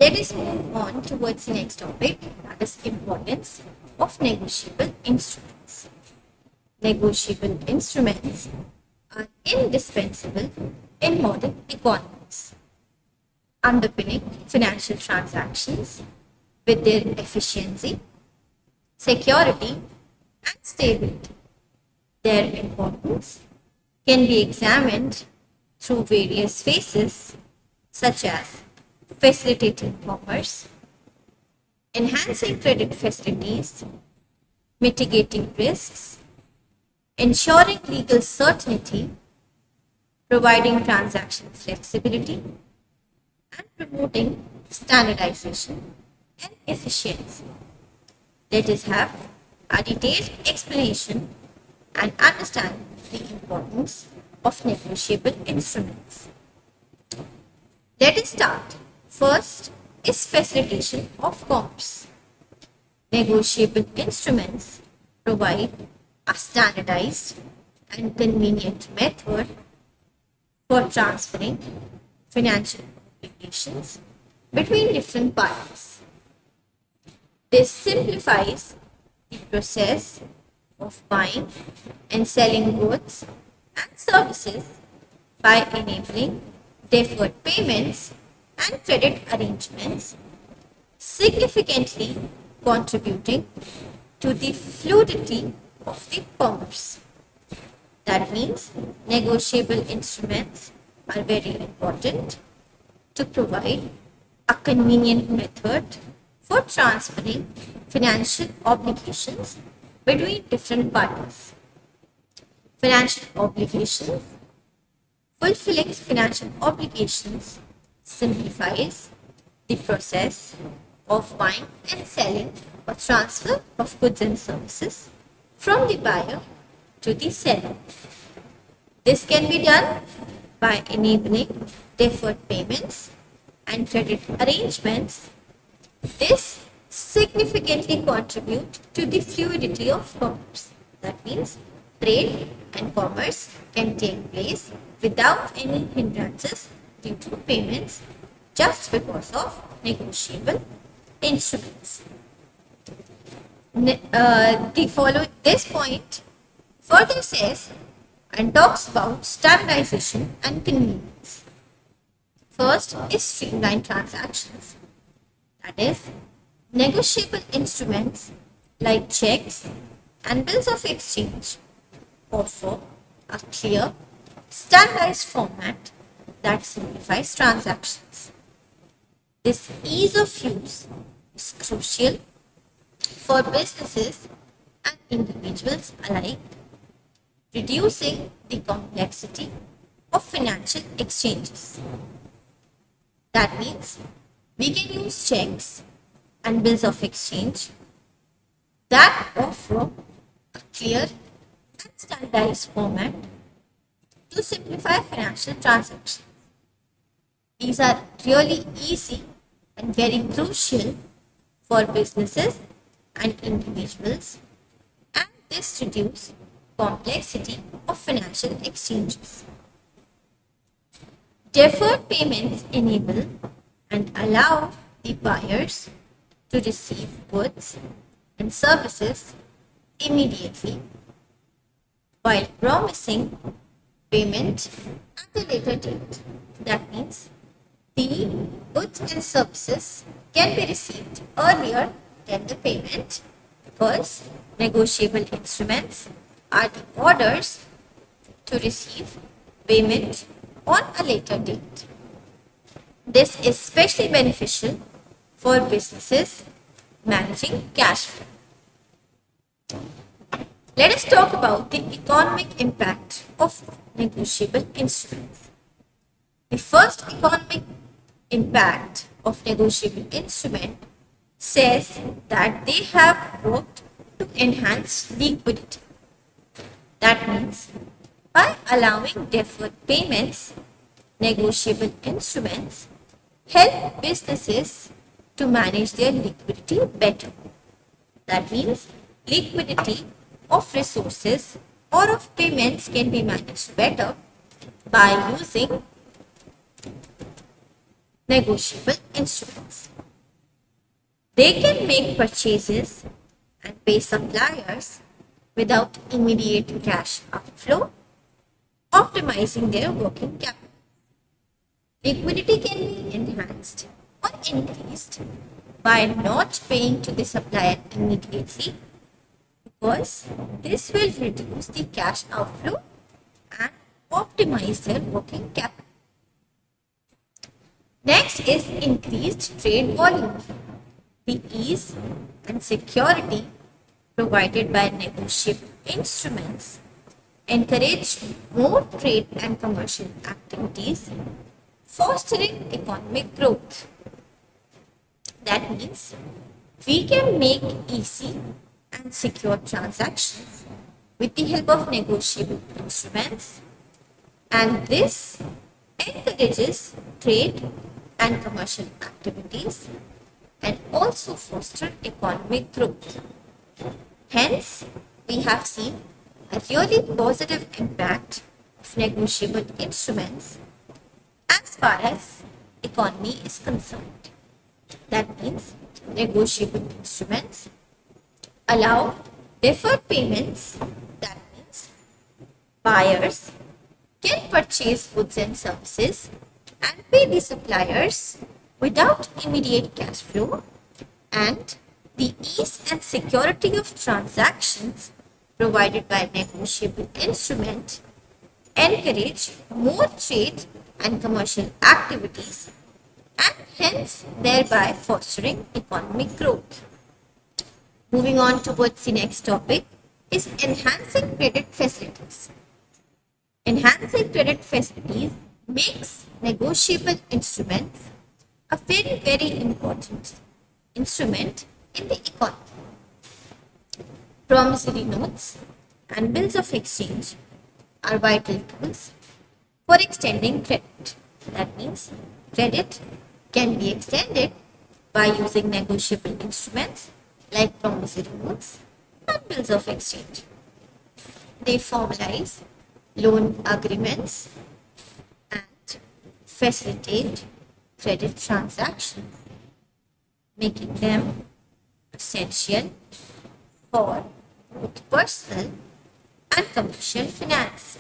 Let us move on towards the next topic, that is importance of negotiable instruments. Negotiable instruments are indispensable in modern economies, underpinning financial transactions with their efficiency, security, and stability. Their importance can be examined through various phases such as facilitating commerce, enhancing credit facilities, mitigating risks, ensuring legal certainty, providing transaction flexibility, and promoting standardization and efficiency. Let us have a detailed explanation and understand the importance of negotiable instruments. Let us start. First is facilitation of commerce. Negotiable instruments provide a standardized and convenient method for transferring financial obligations between different parties. This simplifies the process of buying and selling goods and services by enabling deferred payments and credit arrangements, significantly contributing to the fluidity of the commerce. That means negotiable instruments are very important to provide a convenient method for transferring financial obligations between different parties. Financial obligations. Fulfilling financial obligations simplifies the process of buying and selling or transfer of goods and services from the buyer to the seller. This can be done by enabling deferred payments and credit arrangements. This significantly contributes to the fluidity of commerce. That means trade and commerce can take place without any hindrances due to payments just because of negotiable instruments. This point further says and talks about standardization and convenience. First is streamlined transactions. That is, negotiable instruments like checks and bills of exchange offer a clear, standardized format that simplifies transactions. This ease of use is crucial for businesses and individuals alike, reducing the complexity of financial exchanges. That means we can use checks and bills of exchange that offer a clear and standardized format to simplify financial transactions. These are really easy and very crucial for businesses and individuals, and this reduces complexity of financial exchanges. Deferred payments enable and allow the buyers to receive goods and services immediately while promising payment at a later date. That means the goods and services can be received earlier than the payment because negotiable instruments are the orders to receive payment on a later date. This is especially beneficial for businesses managing cash flow. Let us talk about the economic impact of negotiable instruments. The first economic impact of negotiable instrument says that they have worked to enhance liquidity. That means by allowing deferred payments, negotiable instruments help businesses to manage their liquidity better. That means liquidity of resources or of payments can be managed better by using negotiable instruments. They can make purchases and pay suppliers without immediate cash outflow, optimizing their working capital. Liquidity can be enhanced or increased by not paying to the supplier immediately, because this will reduce the cash outflow and optimize their working capital. Next is increased trade volume. The ease and security provided by negotiable instruments encourage more trade and commercial activities, fostering economic growth. That means we can make easy and secure transactions with the help of negotiable instruments, and this encourages trade and commercial activities and also foster economic growth. Hence, we have seen a really positive impact of negotiable instruments as far as economy is concerned. That means negotiable instruments allow deferred payments. That means buyers can purchase goods and services and pay the suppliers without immediate cash flow, and the ease and security of transactions provided by negotiable instrument encourage more trade and commercial activities, and hence thereby fostering economic growth. Moving on towards the next topic is enhancing credit facilities. Enhancing credit facilities makes negotiable instruments a very important instrument in the economy. Promissory notes and bills of exchange are vital tools for extending credit. That means credit can be extended by using negotiable instruments like promissory notes and bills of exchange. They formalize loan agreements and facilitate credit transactions, making them essential for both personal and commercial finance.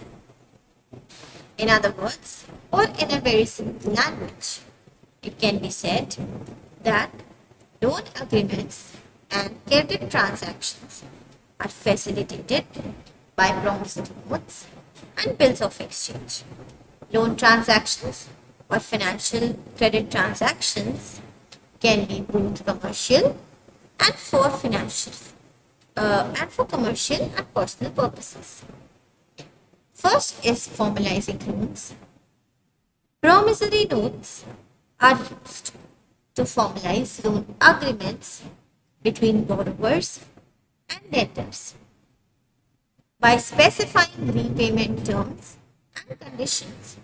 In other words, or in a very simple language, it can be said that loan agreements and credit transactions are facilitated by promissory notes and bills of exchange. Loan transactions or financial credit transactions can be both commercial and for commercial and personal purposes. First is formalizing loans. Promissory notes are used to formalize loan agreements between borrowers and lenders by specifying repayment terms and conditions.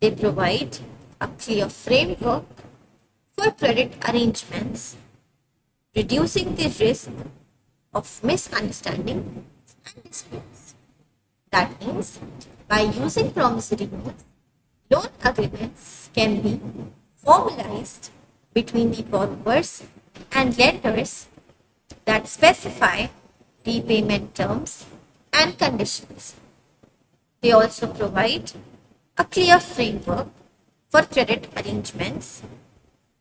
They provide a clear framework for credit arrangements, reducing the risk of misunderstanding and disputes. That means by using promissory notes, loan agreements can be formalized between the borrowers and lenders that specify repayment terms and conditions. They also provide a clear framework for credit arrangements,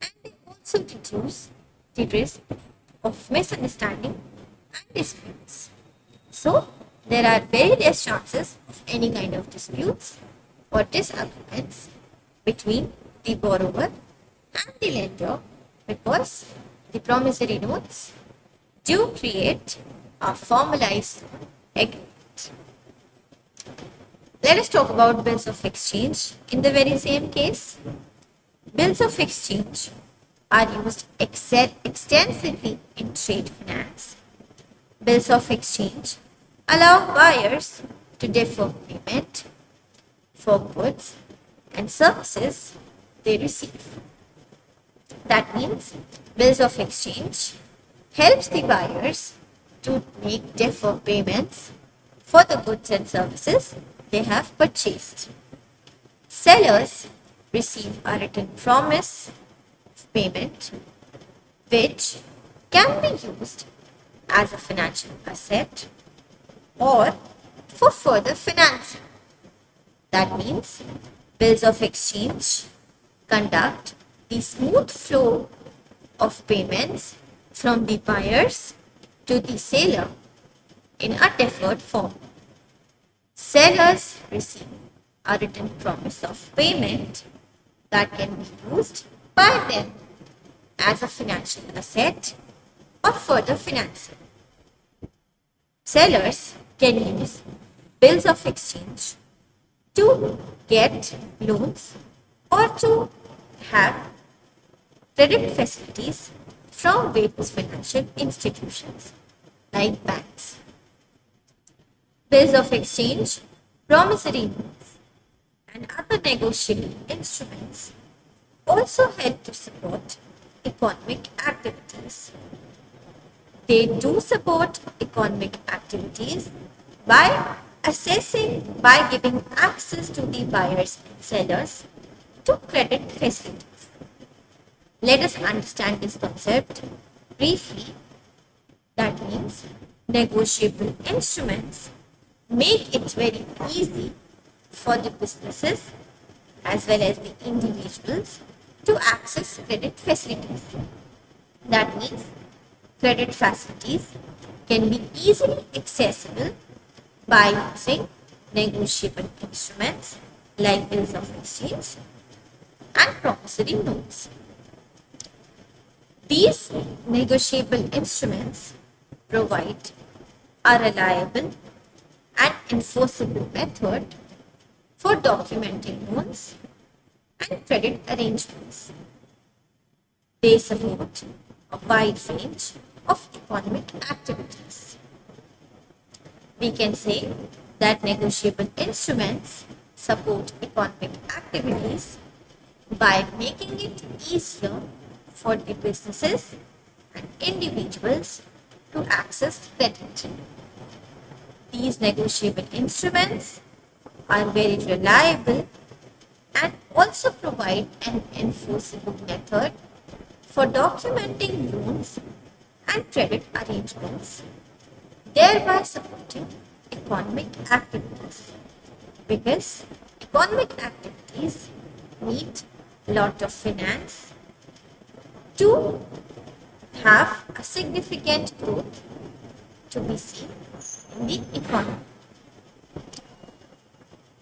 and they also reduce the risk of misunderstanding and disputes. So, there are very less chances of any kind of disputes or disagreements between the borrower and the lender, because the promissory notes do create a formalized agreement. Let us talk about bills of exchange. In the very same case, bills of exchange are used extensively in trade finance. Bills of exchange allow buyers to defer payment for goods and services they receive. That means bills of exchange helps the buyers to make defer payments for the goods and services they have purchased. Sellers receive a written promise of payment which can be used as a financial asset or for further financing. That means bills of exchange conduct the smooth flow of payments from the buyers to the seller in a deferred form. Sellers receive a written promise of payment that can be used by them as a financial asset or further financing. Sellers can use bills of exchange to get loans or to have credit facilities from various financial institutions like banks. Bills of exchange, promissory notes, and other negotiable instruments also help to support economic activities. They do support economic activities by giving access to the buyers and sellers to credit facilities. Let us understand this concept briefly. That means negotiable instruments make it very easy for the businesses as well as the individuals to access credit facilities. That means credit facilities can be easily accessible by using negotiable instruments like bills of exchange and promissory notes. These negotiable instruments provide a reliable and enforceable method for documenting loans and credit arrangements. They support a wide range of economic activities. We can say that negotiable instruments support economic activities by making it easier for the businesses and individuals to access credit. These negotiable instruments are very reliable and also provide an enforceable method for documenting loans and credit arrangements, thereby supporting economic activities. Because economic activities need a lot of finance to have a significant growth to be seen in the economy.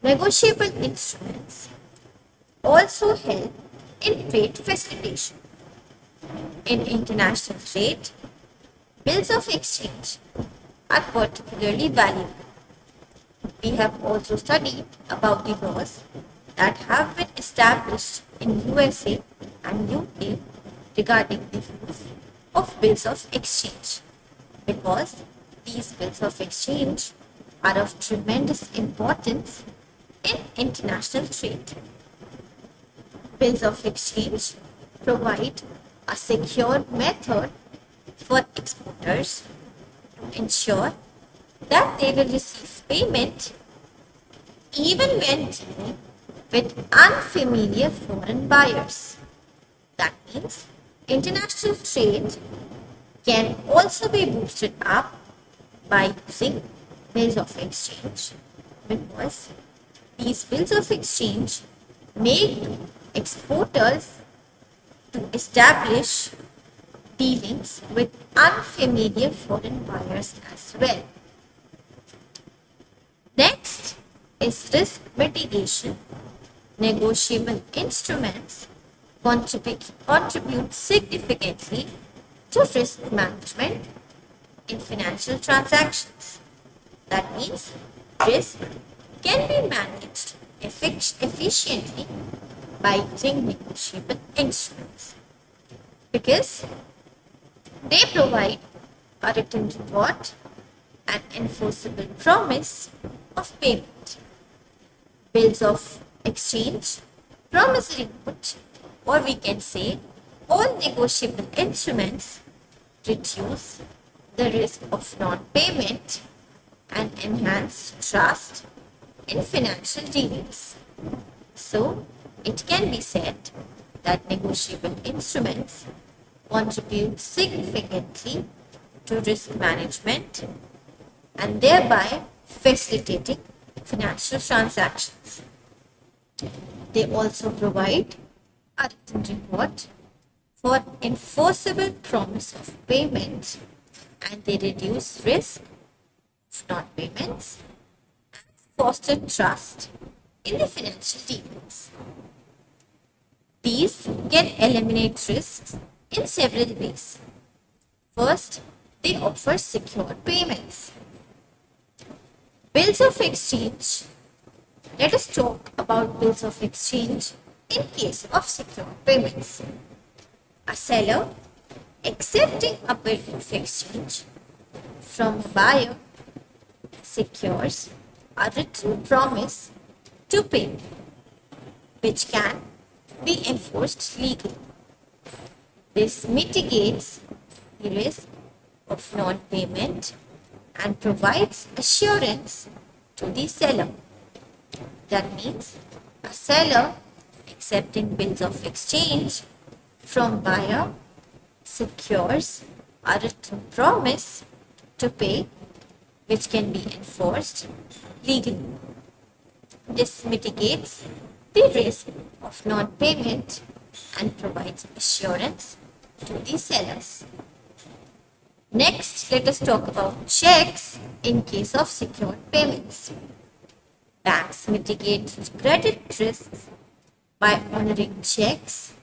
Negotiable instruments also help in trade facilitation. In international trade, bills of exchange are particularly valuable. We have also studied about the laws that have been established in USA and UK regarding the use of bills of exchange, because these bills of exchange are of tremendous importance in international trade. Bills of exchange provide a secure method for exporters to ensure that they will receive payment even when dealing with unfamiliar foreign buyers. That means international trade can also be boosted up by using bills of exchange, because these bills of exchange make exporters to establish dealings with unfamiliar foreign buyers as well. Next is risk mitigation. Negotiable instruments contribute significantly to risk management in financial transactions. That means risk can be managed efficiently by using negotiable instruments, because they provide a written reward and enforceable promise of payment. Bills of exchange, promissory note, or we can say all negotiable instruments reduce the risk of non-payment and enhance trust in financial dealings. So, it can be said that negotiable instruments contribute significantly to risk management and thereby facilitating financial transactions. They also provide a written record for enforceable promise of payment, and they reduce risk of non-payments and foster trust in the financial dealings. These can eliminate risks in several ways. First, they offer secure payments. Bills of exchange. Let us talk about bills of exchange in case of secure payments. A seller accepting a bill of exchange from a buyer secures a written promise to pay, which can be enforced legally. This mitigates the risk of non-payment and provides assurance to the seller. That means a seller accepting bills of exchange from buyer secures a written promise to pay, which can be enforced legally. This mitigates the risk of non-payment and provides assurance to the sellers. Next, let us talk about checks in case of secured payments. Banks mitigate credit risks by honoring checks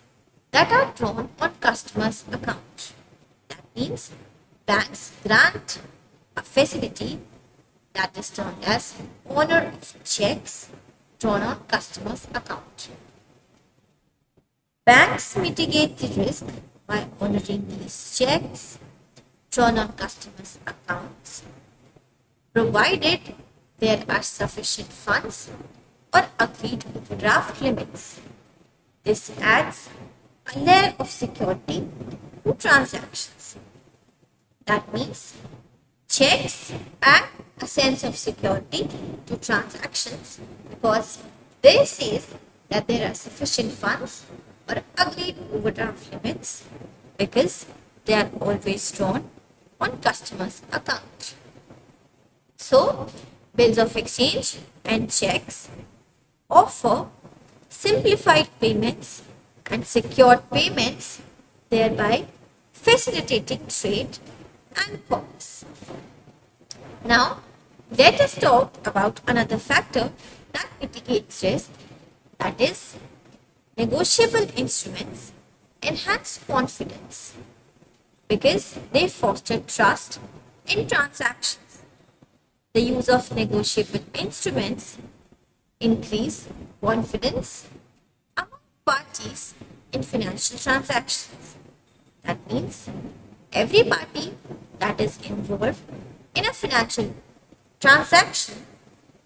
that are drawn on customers' account. That means banks grant a facility that is termed as honor of checks drawn on customers' account. Banks mitigate the risk by honoring these checks drawn on customers' accounts, provided there are sufficient funds or agreed overdraft limits. This adds a layer of security to transactions. That means checks add a sense of security to transactions because they say that there are sufficient funds or agreed overdraft limits because they are always drawn on customers' account. So, bills of exchange and checks offer simplified payments and secured payments, thereby facilitating trade and commerce. Now, let us talk about another factor that mitigates risk, that is, negotiable instruments enhance confidence because they foster trust in transactions. The use of negotiable instruments increase confidence among parties in financial transactions. That means every party that is involved in a financial transaction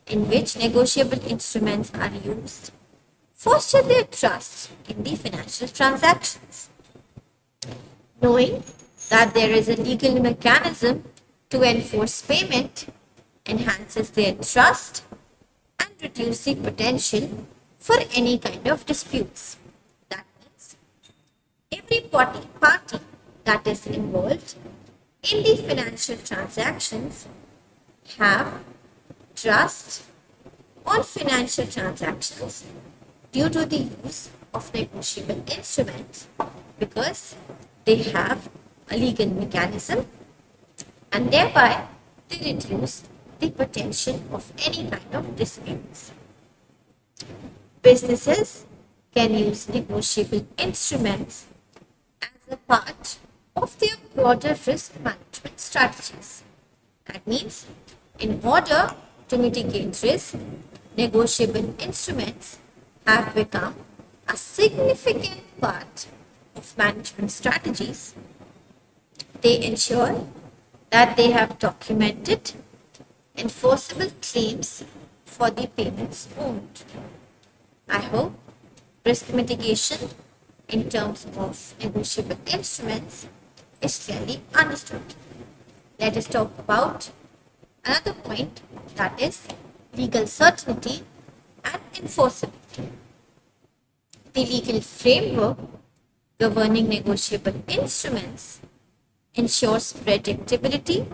in which negotiable instruments are used foster their trust in the financial transactions. Knowing that there is a legal mechanism to enforce payment enhances their trust and reduces the potential for any kind of disputes. That means every party that is involved in the financial transactions have trust on financial transactions due to the use of negotiable instruments because they have a legal mechanism and thereby they reduce the potential of any kind of disputes. Businesses can use negotiable instruments as a part of their broader risk management strategies. That means, in order to mitigate risk, negotiable instruments have become a significant part of management strategies. They ensure that they have documented enforceable claims for the payments owed. I hope risk mitigation in terms of negotiable instruments is clearly understood. Let us talk about another point, that is legal certainty and enforceability. The legal framework governing negotiable instruments ensures predictability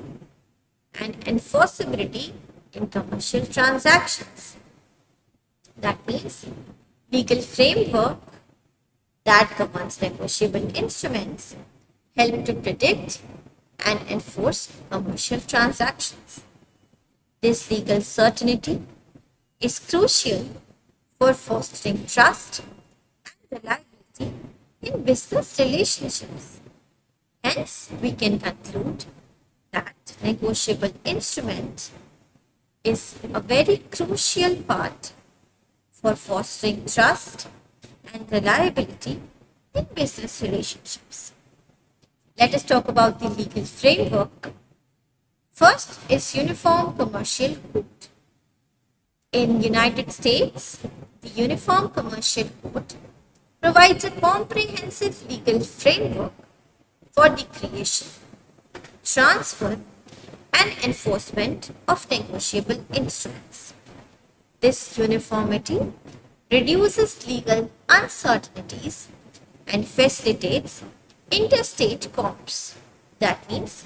and enforceability in commercial transactions. That means legal framework that governs negotiable instruments help to predict and enforce commercial transactions. This legal certainty is crucial for fostering trust and reliability in business relationships. Hence, we can conclude that negotiable instrument is a very crucial part for fostering trust and reliability in business relationships. Let us talk about the legal framework. First is Uniform Commercial Code. In United States, the Uniform Commercial Code provides a comprehensive legal framework for the creation, transfer, and enforcement of negotiable instruments. This uniformity reduces legal uncertainties and facilitates interstate commerce. That means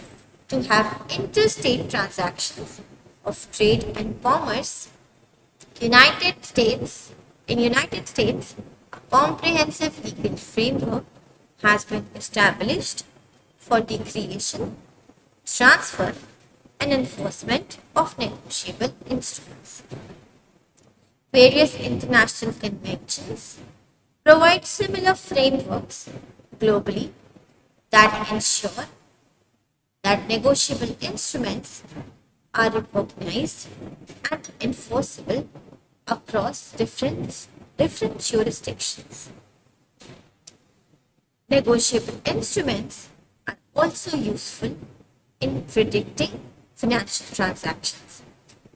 to have interstate transactions of trade and commerce. In United States, a comprehensive legal framework has been established for the creation, transfer, and enforcement of negotiable instruments. Various international conventions provide similar frameworks globally that ensure that negotiable instruments are recognized and enforceable across different jurisdictions. Negotiable instruments are also useful in predicting financial transactions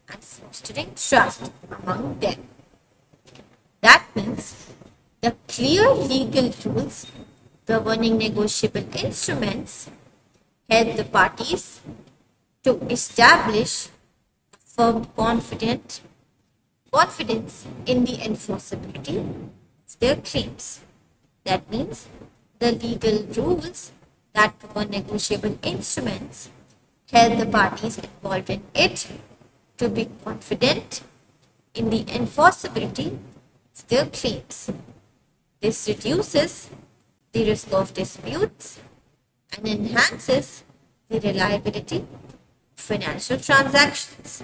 and fostering trust among them. That means the clear legal rules governing negotiable instruments help the parties to establish firm confidence in the enforceability of their claims. That means the legal rules that govern negotiable instruments help the parties involved in it to be confident in the enforceability of their claims. This reduces the risk of disputes and enhances the reliability of financial transactions.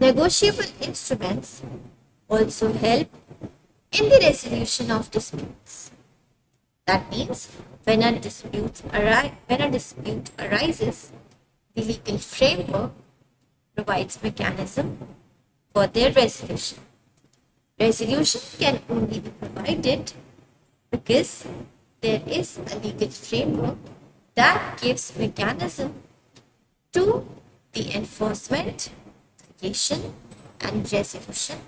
Negotiable instruments also help in the resolution of disputes. That means when a dispute arises, the legal framework provides mechanism for their resolution. Resolution can only be provided because there is a legal framework that gives mechanism to the enforcement, creation, and resolution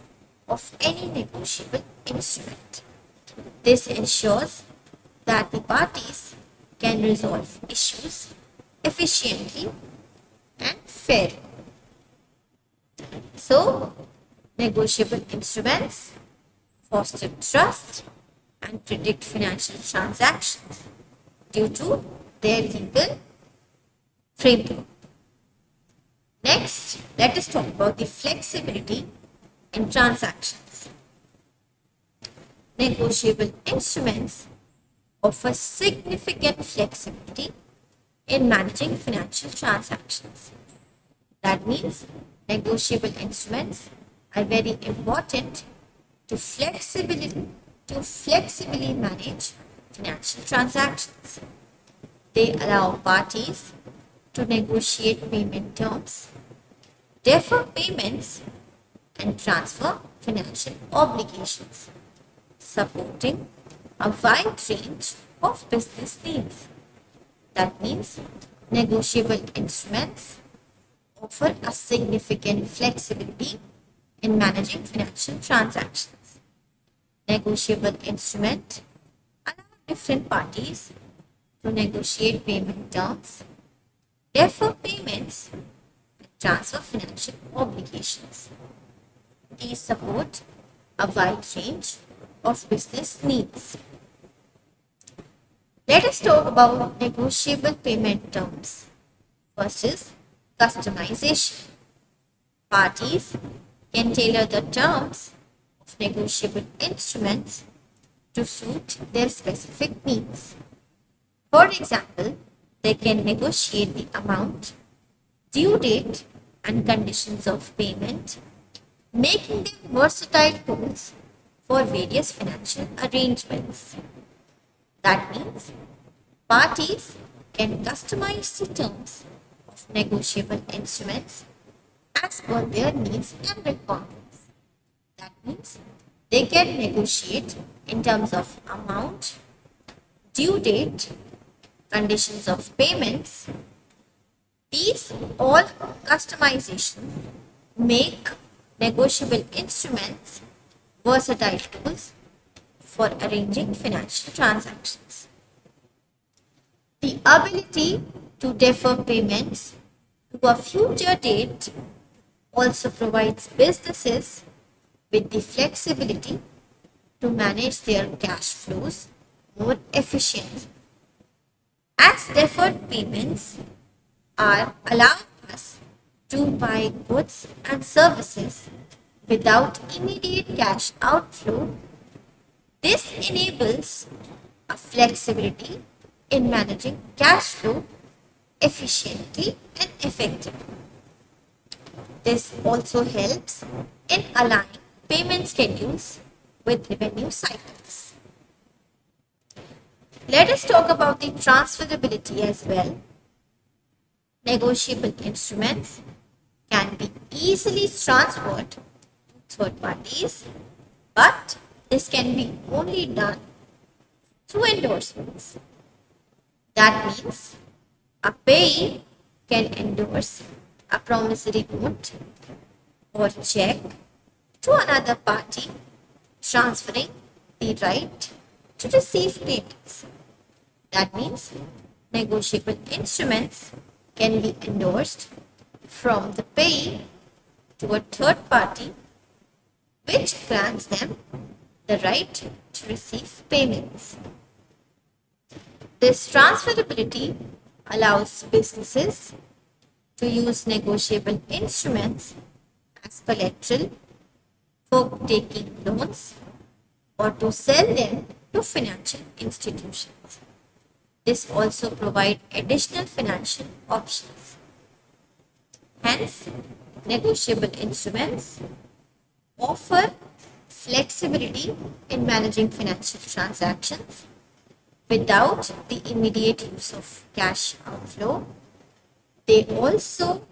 of any negotiable instrument. This ensures that the parties can resolve issues efficiently and fairly. So, negotiable instruments foster trust and predict financial transactions due to their legal framework. Next, let us talk about the flexibility in transactions. Negotiable instruments offer significant flexibility in managing financial transactions. That means negotiable instruments are very important to flexibly manage financial transactions. They allow parties to negotiate payment terms, defer payments, and transfer financial obligations, supporting a wide range of business needs. That means negotiable instruments offer a significant flexibility in managing financial transactions. Negotiable instruments allow different parties to negotiate payment terms, defer payments, and transfer financial obligations. These support a wide range of business needs. Let us talk about negotiable payment terms. First is customization. Parties can tailor the terms of negotiable instruments to suit their specific needs. For example, they can negotiate the amount, due date, and conditions of payment, making them versatile tools for various financial arrangements. That means parties can customize the terms of negotiable instruments as per their needs and requirements. That means they can negotiate in terms of amount, due date, conditions of payments. These all customizations make negotiable instruments versatile tools for arranging financial transactions. The ability to defer payments to a future date also provides businesses with the flexibility to manage their cash flows more efficiently. As deferred payments are allowing us to buy goods and services without immediate cash outflow, this enables a flexibility in managing cash flow efficiently and effectively. This also helps in aligning payment schedules with revenue cycles. Let us talk about the transferability as well. Negotiable instruments can be easily transferred to third parties, but this can be only done through endorsements. That means a payee can endorse a promissory note or check to another party, transferring the right to receive payments. That means negotiable instruments can be endorsed from the payee to a third party, which grants them the right to receive payments. This transferability allows businesses to use negotiable instruments as collateral for taking loans or to sell them to financial institutions. This also provides additional financial options. Hence, negotiable instruments offer flexibility in managing financial transactions without the immediate use of cash outflow. They also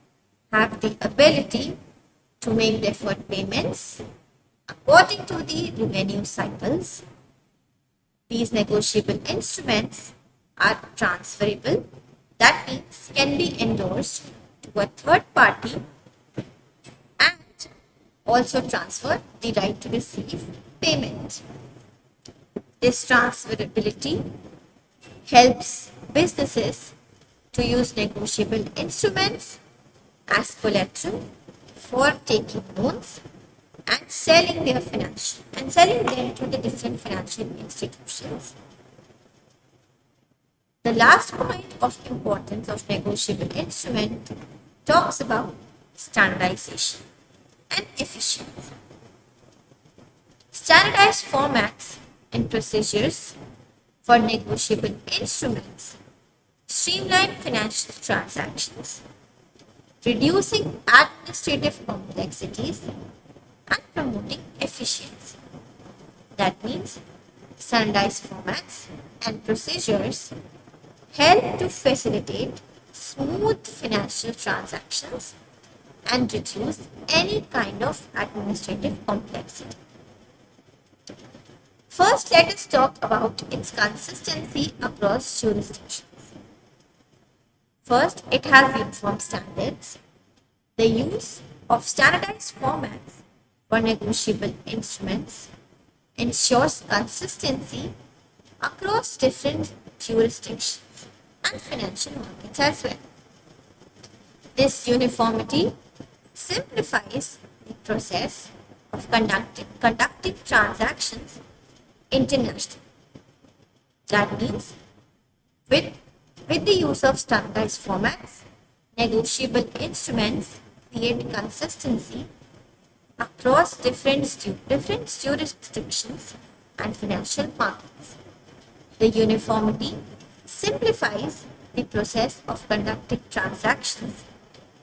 have the ability to make deferred payments according to the revenue cycles. These negotiable instruments are transferable, that means can be endorsed to a third party and also transfer the right to receive payment. This transferability helps businesses to use negotiable instruments as collateral for taking loans and selling them to the different financial institutions. The last point of importance of negotiable instrument talks about standardization and efficiency. Standardized formats and procedures for negotiable instruments streamline financial transactions, reducing administrative complexities and promoting efficiency. That means standardized formats and procedures help to facilitate smooth financial transactions and reduce any kind of administrative complexity. First, let us talk about its consistency across jurisdictions. First, it has uniform standards. The use of standardized formats for negotiable instruments ensures consistency across different jurisdictions and financial markets as well. This uniformity simplifies the process of conducting transactions international. That means with, with the use of standardized formats, negotiable instruments create consistency across different jurisdictions and financial markets. The uniformity simplifies the process of conducting transactions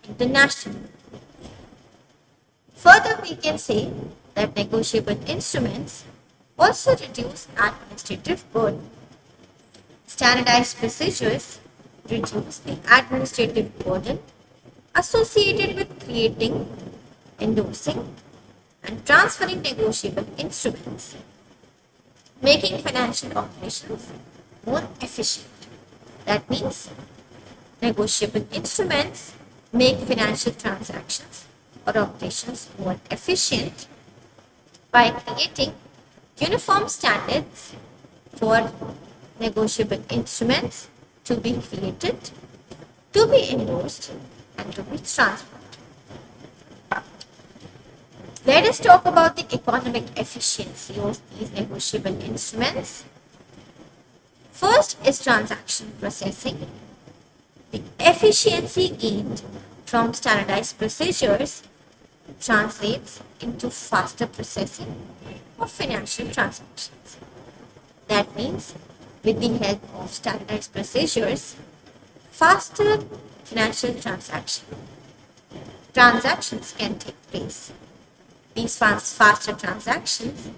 internationally. Further, we can say that negotiable instruments also reduce administrative burden. Standardized procedures reduce the administrative burden associated with creating, endorsing, and transferring negotiable instruments, making financial operations more efficient. That means negotiable instruments make financial transactions or operations more efficient by creating uniform standards for negotiable instruments to be created, to be endorsed, and to be transferred. Let us talk about the economic efficiency of these negotiable instruments. First is transaction processing. The efficiency gained from standardized procedures translates into faster processing of financial transactions. That means, with the help of standardized procedures, faster financial transactions can take place. These faster transactions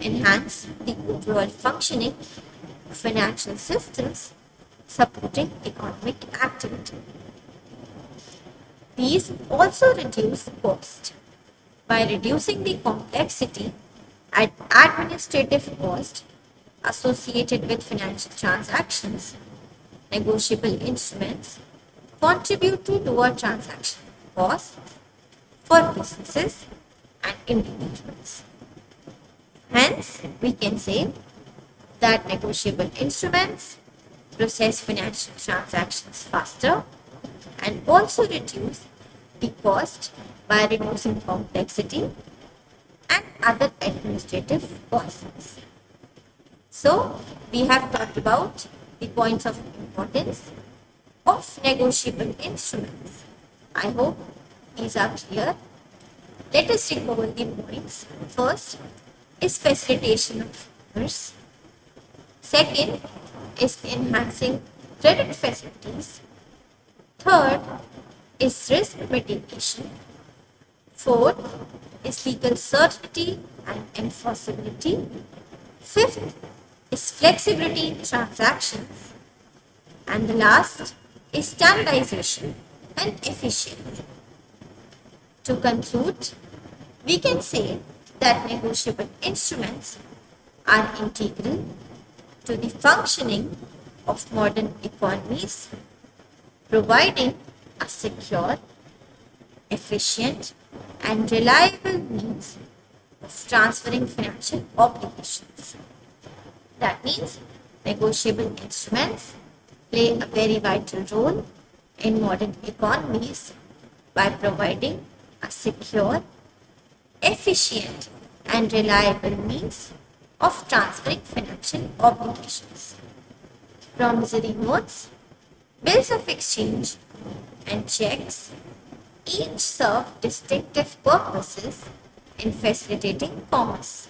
enhance the overall functioning of financial systems supporting economic activity. These also reduce cost by reducing the complexity and administrative cost associated with financial transactions. Negotiable instruments contribute to lower transaction costs for businesses and individuals. Hence, we can say that negotiable instruments process financial transactions faster and also reduce the cost by reducing complexity and other administrative costs. So, we have talked about the points of importance of negotiable instruments. I hope these are clear. Let us recover the points. First is facilitation of commerce. Second is enhancing credit facilities. Third is risk mitigation. Fourth is legal certainty and enforceability. Fifth is flexibility in transactions. And the last is standardization and efficiency. To conclude, we can say that negotiable instruments are integral to the functioning of modern economies, providing a secure, efficient, and reliable means of transferring financial obligations. That means negotiable instruments play a very vital role in modern economies by providing a secure, efficient, and reliable means of transferring financial obligations. Promissory notes, bills of exchange, and checks each serve distinctive purposes in facilitating commerce,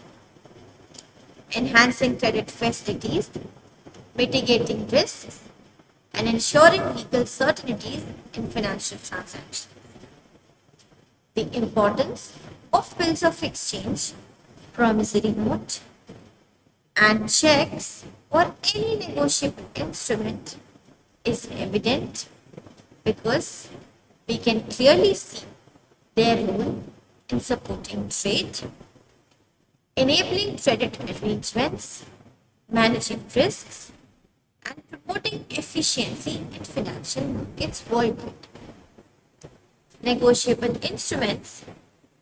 enhancing credit facilities, mitigating risks, and ensuring legal certainties in financial transactions. The importance of bills of exchange, promissory note, and checks or any negotiable instrument is evident because we can clearly see their role in supporting trade, enabling credit arrangements, managing risks, and promoting efficiency in financial markets worldwide. Negotiable instruments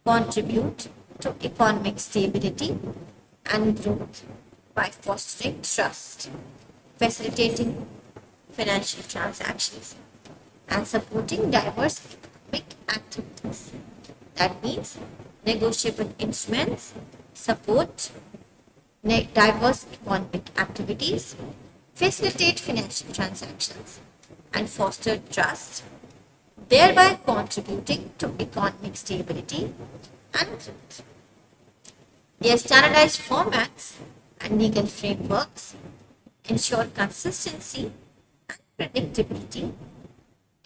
contribute to economic stability and growth by fostering trust, facilitating financial transactions, and supporting diverse economic activities. That means negotiable instruments support diverse economic activities, facilitate financial transactions, and foster trust, thereby contributing to economic stability and growth. Their standardized formats and legal frameworks ensure consistency and predictability,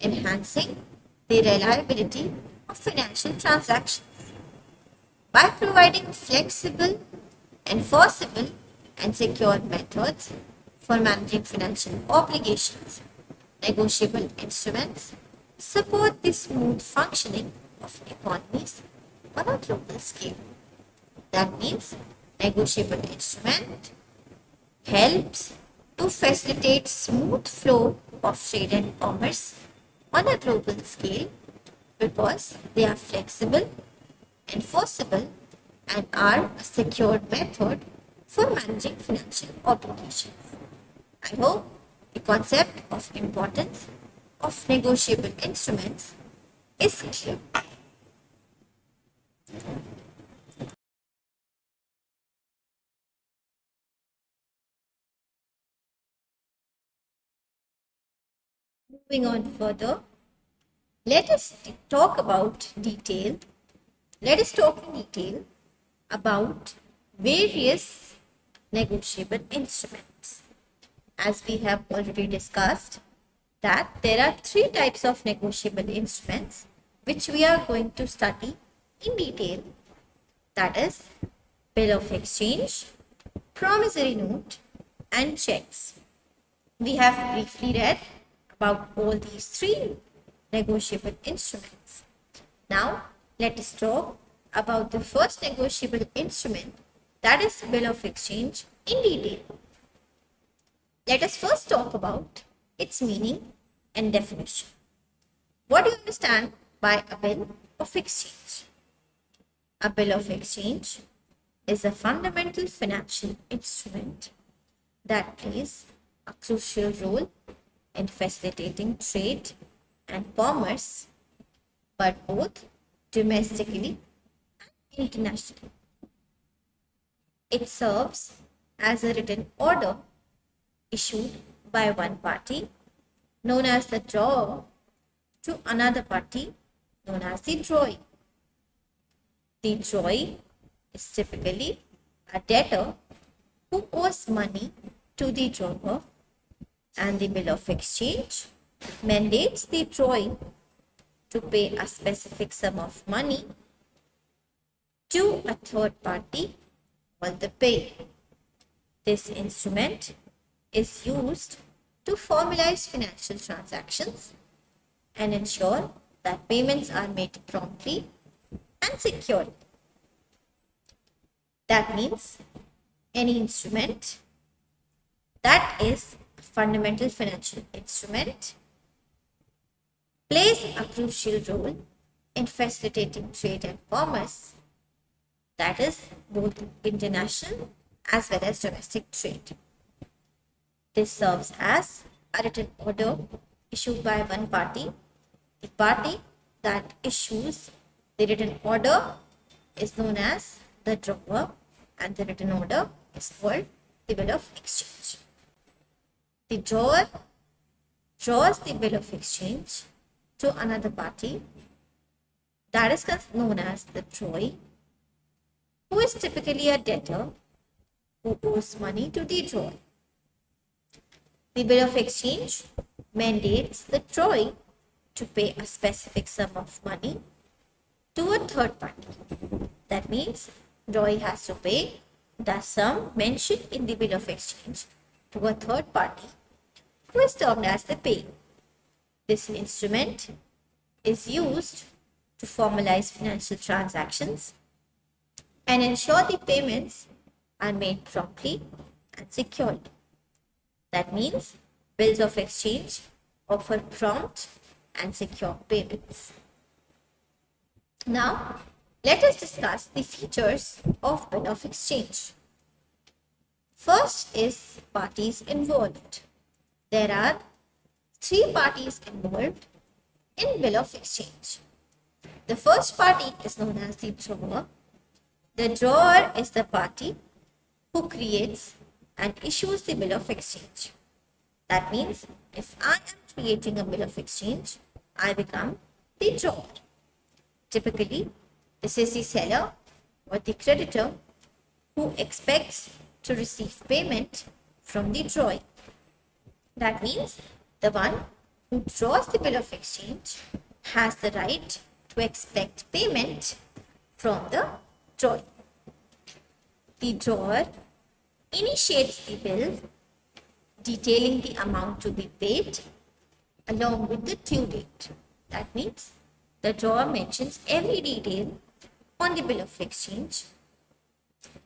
enhancing the reliability of financial transactions. By providing flexible, enforceable, and secure methods for managing financial obligations, negotiable instruments support the smooth functioning of economies on a global scale. That means negotiable instrument helps to facilitate smooth flow of trade and commerce on a global scale because they are flexible, enforceable, and are a secured method for managing financial obligations. I hope the concept of importance of negotiable instruments is clear. Moving on further, let us talk in detail about various negotiable instruments. As we have already discussed that there are three types of negotiable instruments which we are going to study in detail. That is bill of exchange, promissory note, and checks. We have briefly read about all these three negotiable instruments. Now, let us talk about the first negotiable instrument, that is bill of exchange, in detail. Let us first talk about its meaning and definition. What do you understand by a bill of exchange? A bill of exchange is a fundamental financial instrument that plays a crucial role in facilitating trade and commerce, but both domestically and internationally. It serves as a written order issued by one party, known as the drawer, to another party, known as the drawee. The drawee is typically a debtor who owes money to the drawer, and the bill of exchange mandates the drawee to pay a specific sum of money to a third party called the payer. This instrument is used to formalize financial transactions and ensure that payments are made promptly and securely. That means any instrument that is a fundamental financial instrument plays a crucial role in facilitating trade and commerce, that is both international as well as domestic trade. This serves as a written order issued by one party. The party that issues the written order is known as the drawer, and the written order is called the bill of exchange. The drawer draws the bill of exchange to another party, that is known as the drawee, who is typically a debtor who owes money to the drawer. The bill of exchange mandates the drawee to pay a specific sum of money to a third party. That means drawee has to pay the sum mentioned in the bill of exchange to a third party who is termed as the payer. This instrument is used to formalize financial transactions and ensure the payments are made promptly and securely. That means bills of exchange offer prompt and secure payments. Now, let us discuss the features of bill of exchange. First is parties involved. There are three parties involved in bill of exchange. The first party is known as the drawer. The drawer is the party who creates and issues the bill of exchange. That means if I am creating a bill of exchange, I become the drawer. Typically, this is the seller or the creditor who expects to receive payment from the drawee. That means the one who draws the bill of exchange has the right to expect payment from the drawee. The drawer initiates the bill detailing the amount to be paid along with the due date. That means the drawer mentions every detail on the bill of exchange,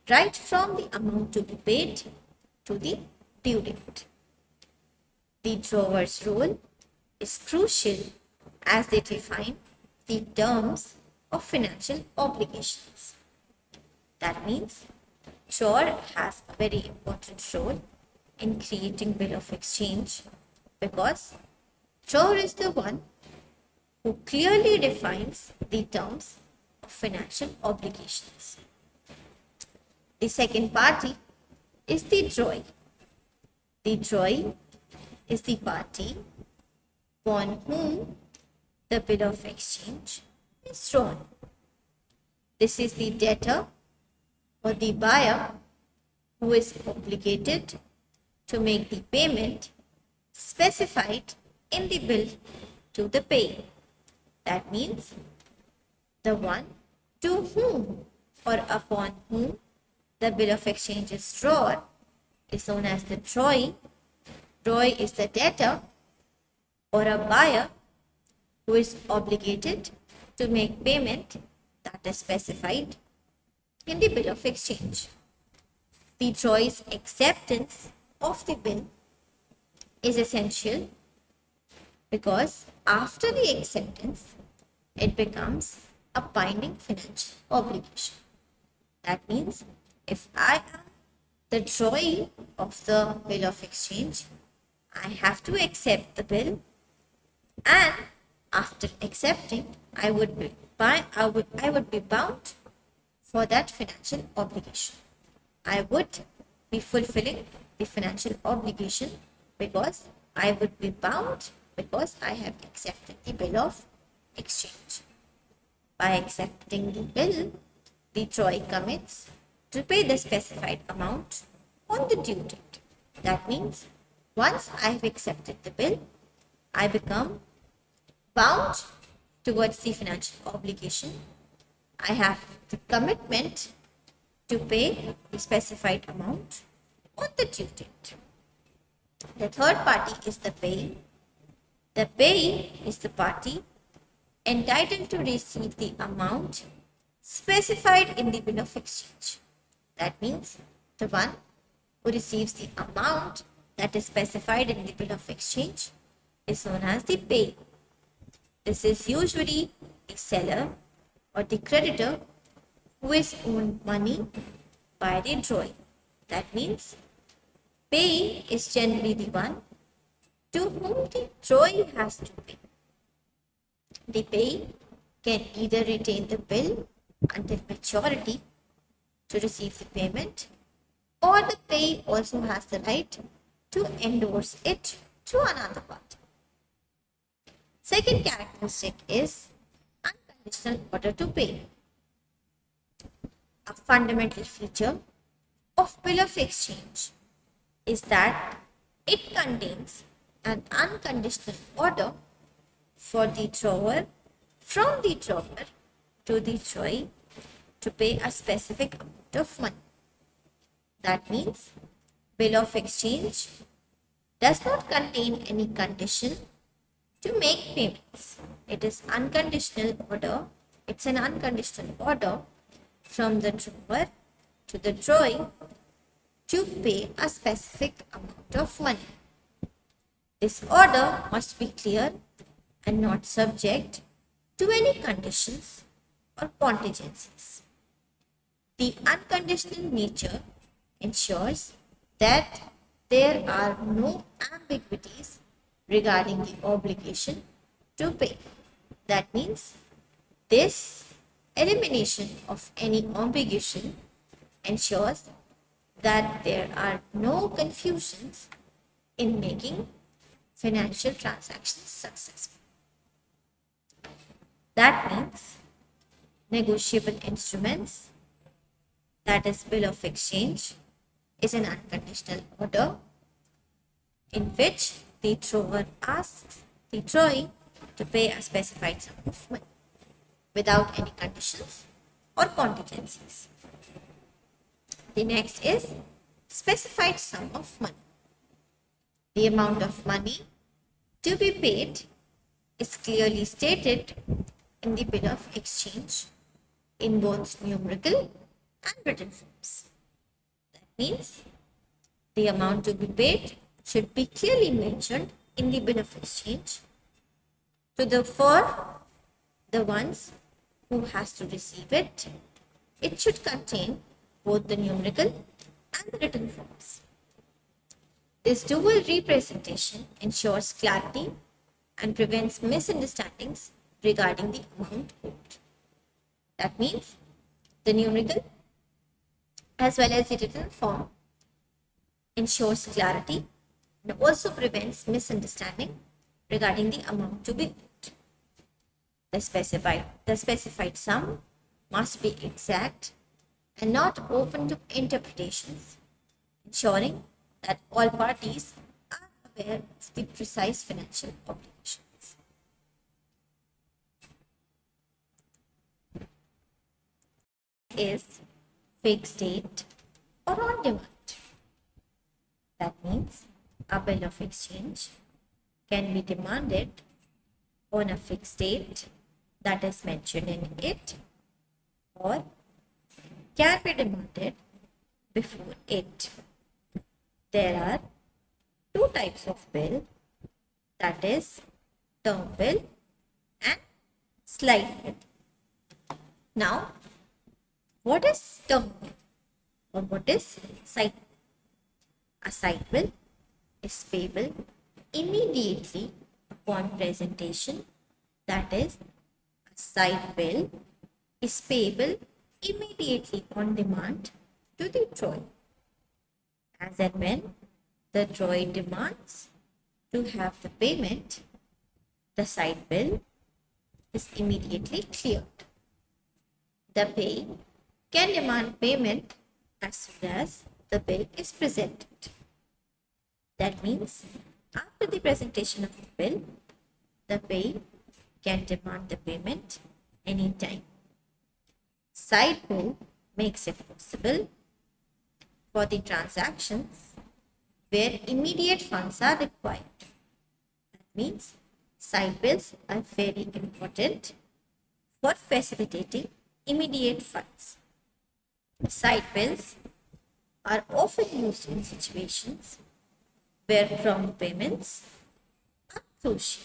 right from the amount to be paid to the due date. The drawer's role is crucial as they define the terms of financial obligations. That means drawer has a very important role in creating bill of exchange because drawer is the one who clearly defines the terms of financial obligations. The second party is the drawee. The drawee is the party upon whom the bill of exchange is drawn. This is the debtor or the buyer who is obligated to make the payment specified in the bill to the payer. That means the one to whom or upon whom the bill of exchange is drawn is known as the drawee. Drawee is the debtor or a buyer who is obligated to make payment that is specified in the bill of exchange. The drawee's acceptance of the bill is essential because after the acceptance, it becomes a binding financial obligation. That means if I am the drawee of the bill of exchange, I have to accept the bill, and after accepting, I would be bound for that financial obligation. I would be fulfilling the financial obligation because I would be bound because I have accepted the bill of exchange. By accepting the bill, the drawee commits to pay the specified amount on the due date. That means once I have accepted the bill, I become bound towards the financial obligation. I have the commitment to pay the specified amount on the due date. The third party is the payee. The payee is the party entitled to receive the amount specified in the bill of exchange. That means the one who receives the amount that is specified in the bill of exchange is known as the payee. This is usually the seller or the creditor who is owed money by the drawee. That means payee is generally the one to whom the drawee has to pay. The payee can either retain the bill until maturity to receive the payment, or the payee also has the right to endorse it to another party. Second characteristic is unconditional order to pay. A fundamental feature of bill of exchange is that it contains an unconditional order for the drawer from the drawer to the drawee to pay a specific amount of money. That means bill of exchange does not contain any condition to make payments. It is unconditional order. It's an unconditional order from the drawer to the drawee to pay a specific amount of money. This order must be clear and not subject to any conditions or contingencies. The unconditional nature ensures that there are no ambiguities regarding the obligation to pay. That means this elimination of any obligation ensures that there are no confusions in making financial transactions successful. That means negotiable instruments, that is bill of exchange, is an unconditional order in which the thrower asks the throwee to pay a specified sum of money without any conditions or contingencies. The next is specified sum of money. The amount of money to be paid is clearly stated in the bill of exchange in both numerical and written forms. That means the amount to be paid should be clearly mentioned in the bill of exchange for the ones who has to receive it. It should contain both the numerical and the written forms. This dual representation ensures clarity and prevents misunderstandings regarding the amount owed. That means the numerical as well as the written form ensures clarity and also prevents misunderstanding regarding the amount to be owed. The specified sum must be exact and not open to interpretations, ensuring that all parties are aware of the precise financial obligations. Is fixed date or on demand. That means a bill of exchange can be demanded on a fixed date that is mentioned in it, or can be demanded before it. There are two types of bill, that is term bill and slide bill. Now, what is term bill or what is side bill? A side bill is payable immediately upon presentation. That is, a side bill is payable immediately on demand to the throwee. As and when the throwee demands to have the payment, the side bill is immediately cleared. The payee can demand payment as soon as the bill is presented. That means after the presentation of the bill, the payee can demand the payment anytime. Side bill makes it possible for the transactions where immediate funds are required. That means side bills are very important for facilitating immediate funds. Side bills are often used in situations where prompt payments are crucial.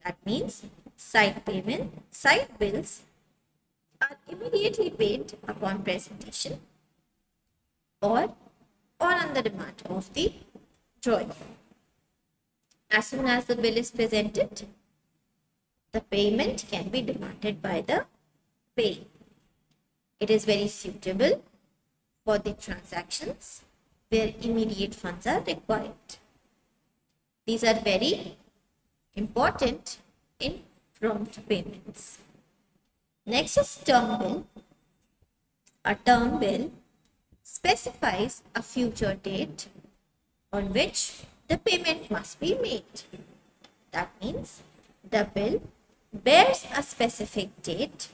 That means side bills are immediately paid upon presentation or on the demand of the throwee. As soon as the bill is presented, the payment can be demanded by the payee. It is very suitable for the transactions where immediate funds are required. These are very important in prompt payments. Next is term bill. A term bill specifies a future date on which the payment must be made. That means the bill bears a specific date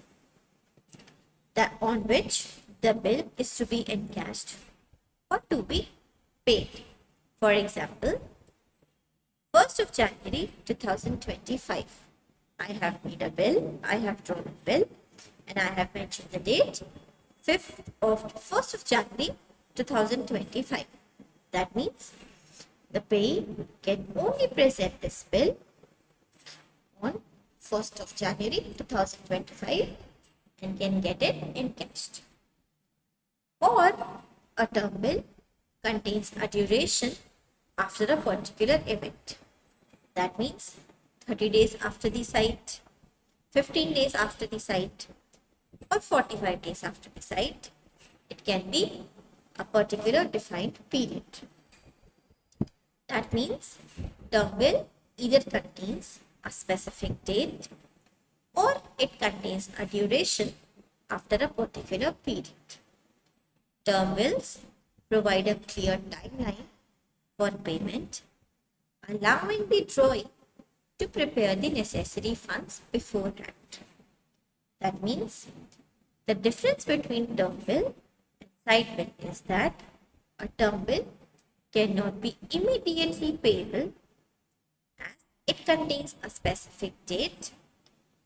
on which the bill is to be encashed or to be paid. For example, 1st of January 2025. I have made a bill, I have drawn a bill, and I have mentioned the date 1st of January 2025. That means the payee can only present this bill on 1st of January 2025 and can get it encashed. Or a term bill contains a duration after a particular event. That means 30 days after the site, 15 days after the site, or 45 days after the site. It can be a particular defined period. That means term bill either contains a specific date or it contains a duration after a particular period. Term bills provide a clear timeline for payment, allowing the drawee to prepare the necessary funds beforehand. That means the difference between term bill and side bill is that a term bill cannot be immediately payable as it contains a specific date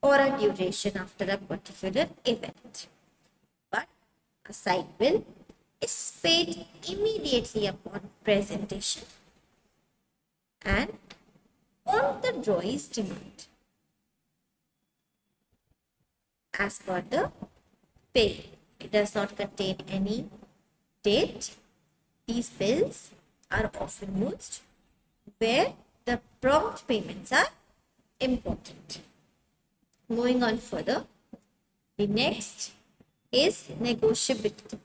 or a duration after a particular event. But a side bill is paid immediately upon presentation and on the drawee's demand. As per the pay, it does not contain any date. These bills are often used where the prompt payments are important. Moving on further, the next is negotiability.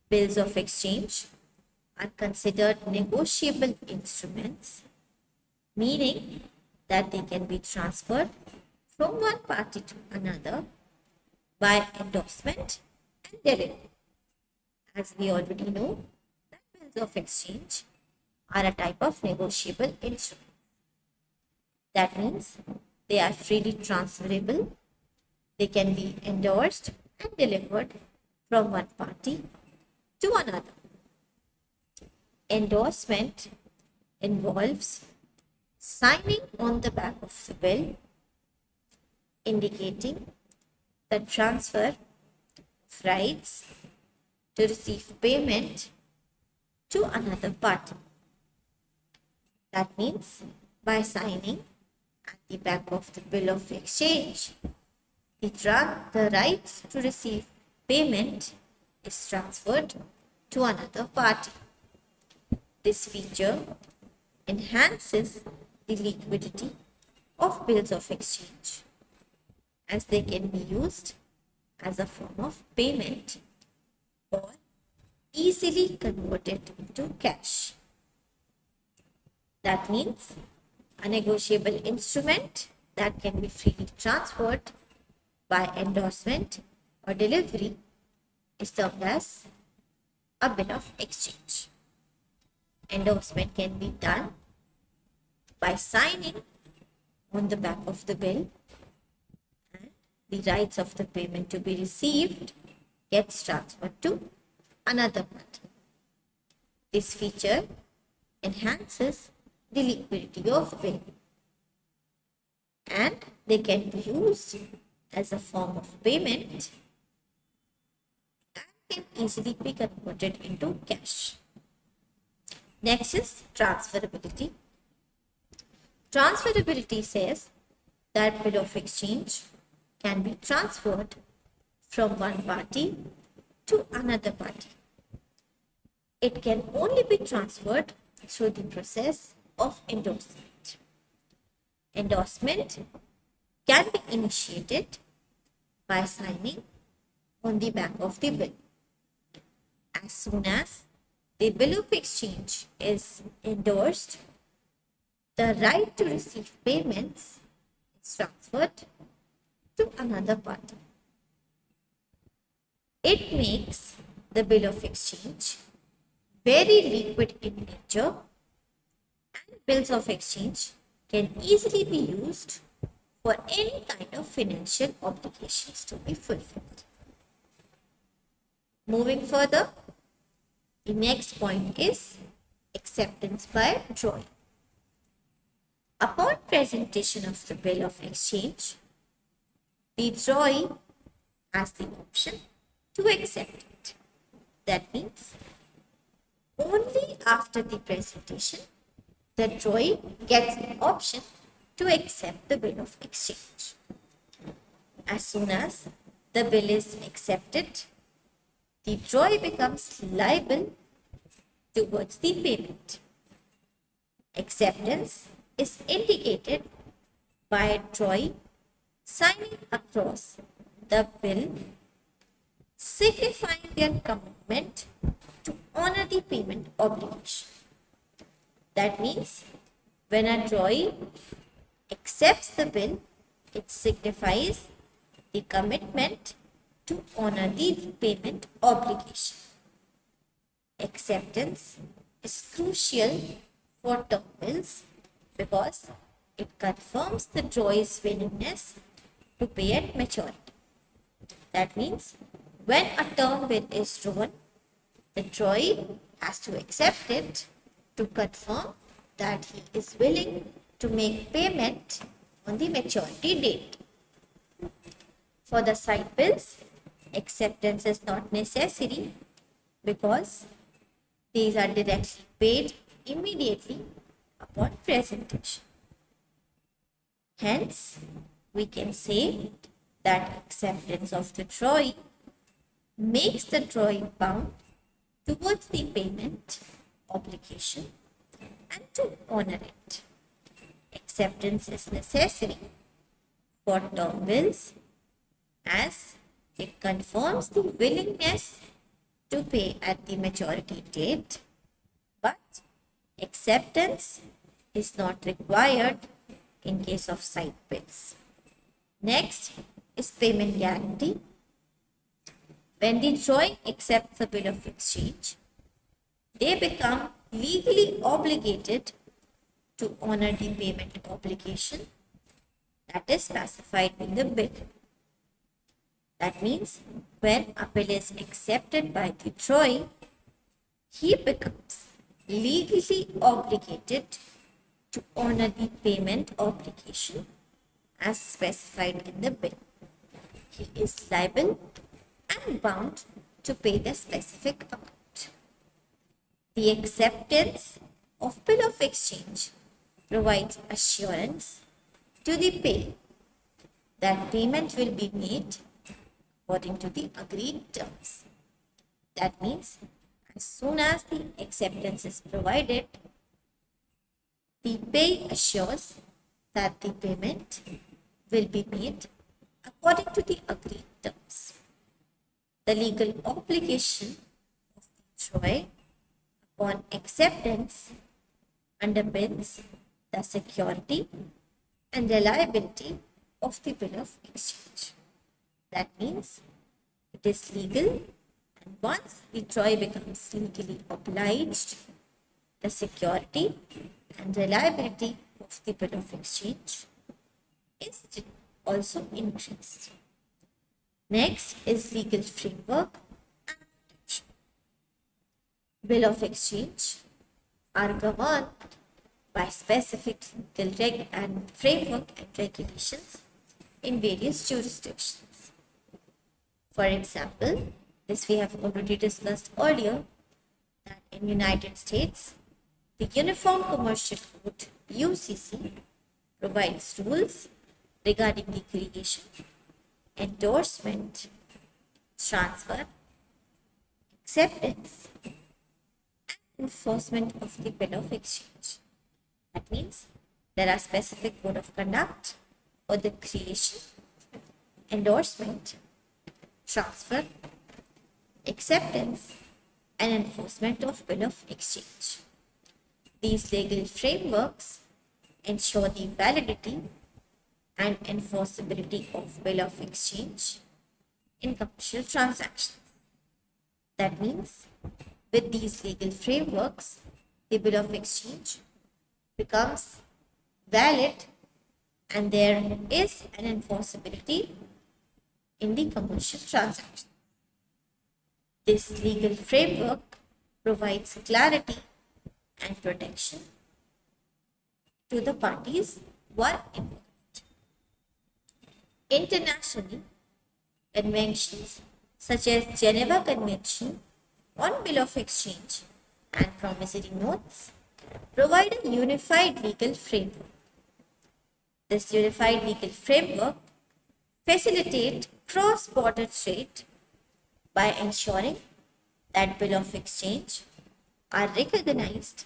Bills of exchange are considered negotiable instruments, meaning that they can be transferred from one party to another by endorsement and delivery. As we already know, that bills of exchange are a type of negotiable instrument. That means they are freely transferable, they can be endorsed and delivered from one party to another. Endorsement involves signing on the back of the bill, indicating the transfer of rights to receive payment to another party. That means by signing at the back of the bill of exchange, the rights to receive payment is transferred to another party. This feature enhances the liquidity of bills of exchange as they can be used as a form of payment or easily converted into cash. That means a negotiable instrument that can be freely transferred by endorsement or delivery is termed as a bill of exchange. Endorsement can be done by signing on the back of the bill, and the rights of the payment to be received gets transferred to another party. This feature enhances the liquidity of the bill and they can be used as a form of payment and can easily be converted into cash. Next is transferability. Transferability says that bill of exchange can be transferred from one party to another party. It can only be transferred through the process of endorsement. Endorsement can be initiated by signing on the back of the bill. As soon as the bill of exchange is endorsed, the right to receive payments is transferred to another party. It makes the bill of exchange very liquid in nature, and bills of exchange can easily be used for any kind of financial obligations to be fulfilled. Moving further, the next point is acceptance by drawee. Upon presentation of the bill of exchange, the drawee has the option to accept it. That means only after the presentation, the drawee gets the option to accept the bill of exchange. As soon as the bill is accepted, the drawee becomes liable towards the payment. Acceptance is indicated by a drawee signing across the bill signifying their commitment to honor the payment obligation. That means when a drawee accepts the bill, it signifies the commitment to honor the payment obligation. Acceptance is crucial for term bills because it confirms the drawee's willingness to pay at maturity. That means when a term bill is drawn, the drawee has to accept it to confirm that he is willing to make payment on the maturity date. For the side bills, acceptance is not necessary because these are directly paid immediately upon presentation. Hence, we can say that acceptance of the drawee makes the drawee bound towards the payment obligation and to honor it. Acceptance is necessary for term bills as it confirms the willingness to pay at the maturity date, but acceptance is not required in case of side bills. Next is payment guarantee. When the drawee accepts the bill of exchange, they become legally obligated to honor the payment obligation that is specified in the bill. That means when a bill is accepted by the drawee, he becomes legally obligated to honor the payment obligation as specified in the bill. He is liable and bound to pay the specific amount. The acceptance of bill of exchange provides assurance to the payer that payment will be made according to the agreed terms. That means as soon as the acceptance is provided, the payer assures that the payment will be made according to the agreed terms. The legal obligation of the drawee upon acceptance underpins the security and reliability of the bill of exchange. That means it is legal, and once the drawee becomes legally obliged, the security and reliability of the bill of exchange is also increased. Next is legal framework and protection. Bill of exchange are governed by specific legal reg and framework and regulations in various jurisdictions. For example, this we have already discussed earlier, that in United States, the Uniform Commercial Code UCC provides rules regarding the creation, endorsement, transfer, acceptance, and enforcement of the bill of exchange. That means there are specific code of conduct for the creation, endorsement, transfer, acceptance, and enforcement of bill of exchange. These legal frameworks ensure the validity and enforceability of bill of exchange in commercial transactions. That means with these legal frameworks, the bill of exchange becomes valid and there is an enforceability in the commercial transaction. This legal framework provides clarity and protection to the parties who are involved. Internationally, conventions such as Geneva Convention on Bill of Exchange and promissory notes provide a unified legal framework. This unified legal framework facilitates cross-border trade by ensuring that bill of exchange are recognized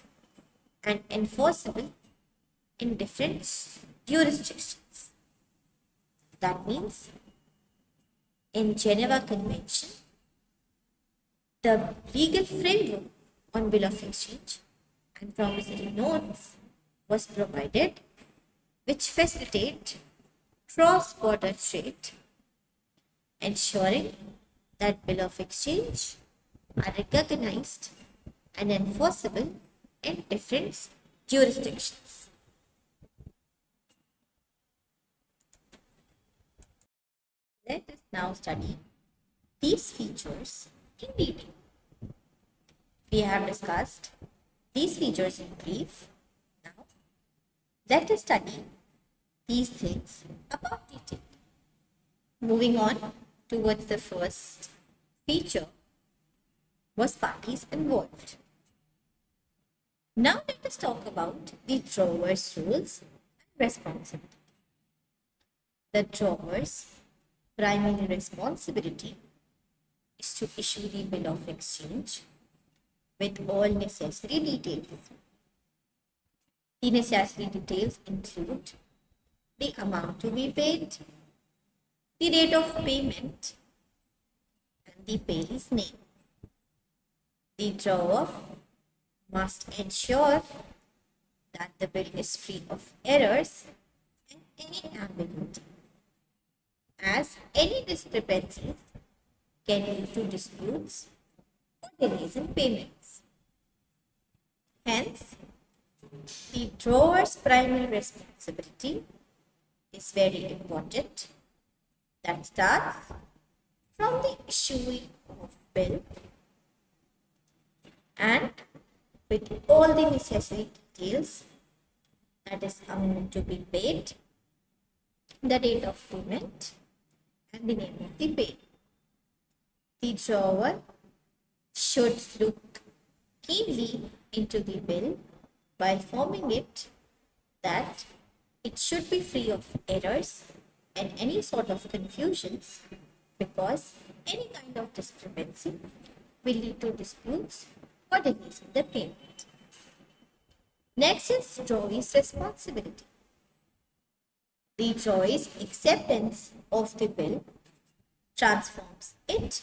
and enforceable in different jurisdictions. That means in Geneva Convention, The legal framework on Bill of Exchange and promissory notes was provided, which facilitate cross-border trade, ensuring that Bill of Exchange are recognized and enforceable in different jurisdictions. Let us now study these features in detail. We have discussed these features in brief. Now, let us study these things about detail. Moving on towards the first feature was parties involved. Now let us talk about the drawer's rules and responsibility. The drawer's primary responsibility is to issue the bill of exchange with all necessary details. The necessary details include the amount to be paid, the rate of payment, and the payer's name. The drawer must ensure that the bill is free of errors and any ambiguity, as any discrepancies can lead to disputes or delays in payments. Hence, the drawer's primary responsibility is very important. That starts from the issuing of bill and with all the necessary details, that is amount to be paid, the date of payment, and the name of the payer. The drawer should look keenly into the bill while forming it, that it should be free of errors and any sort of confusions, because any kind of discrepancy will lead to disputes or delays in the payment. Next is drawer's responsibility. The drawer's acceptance of the bill transforms it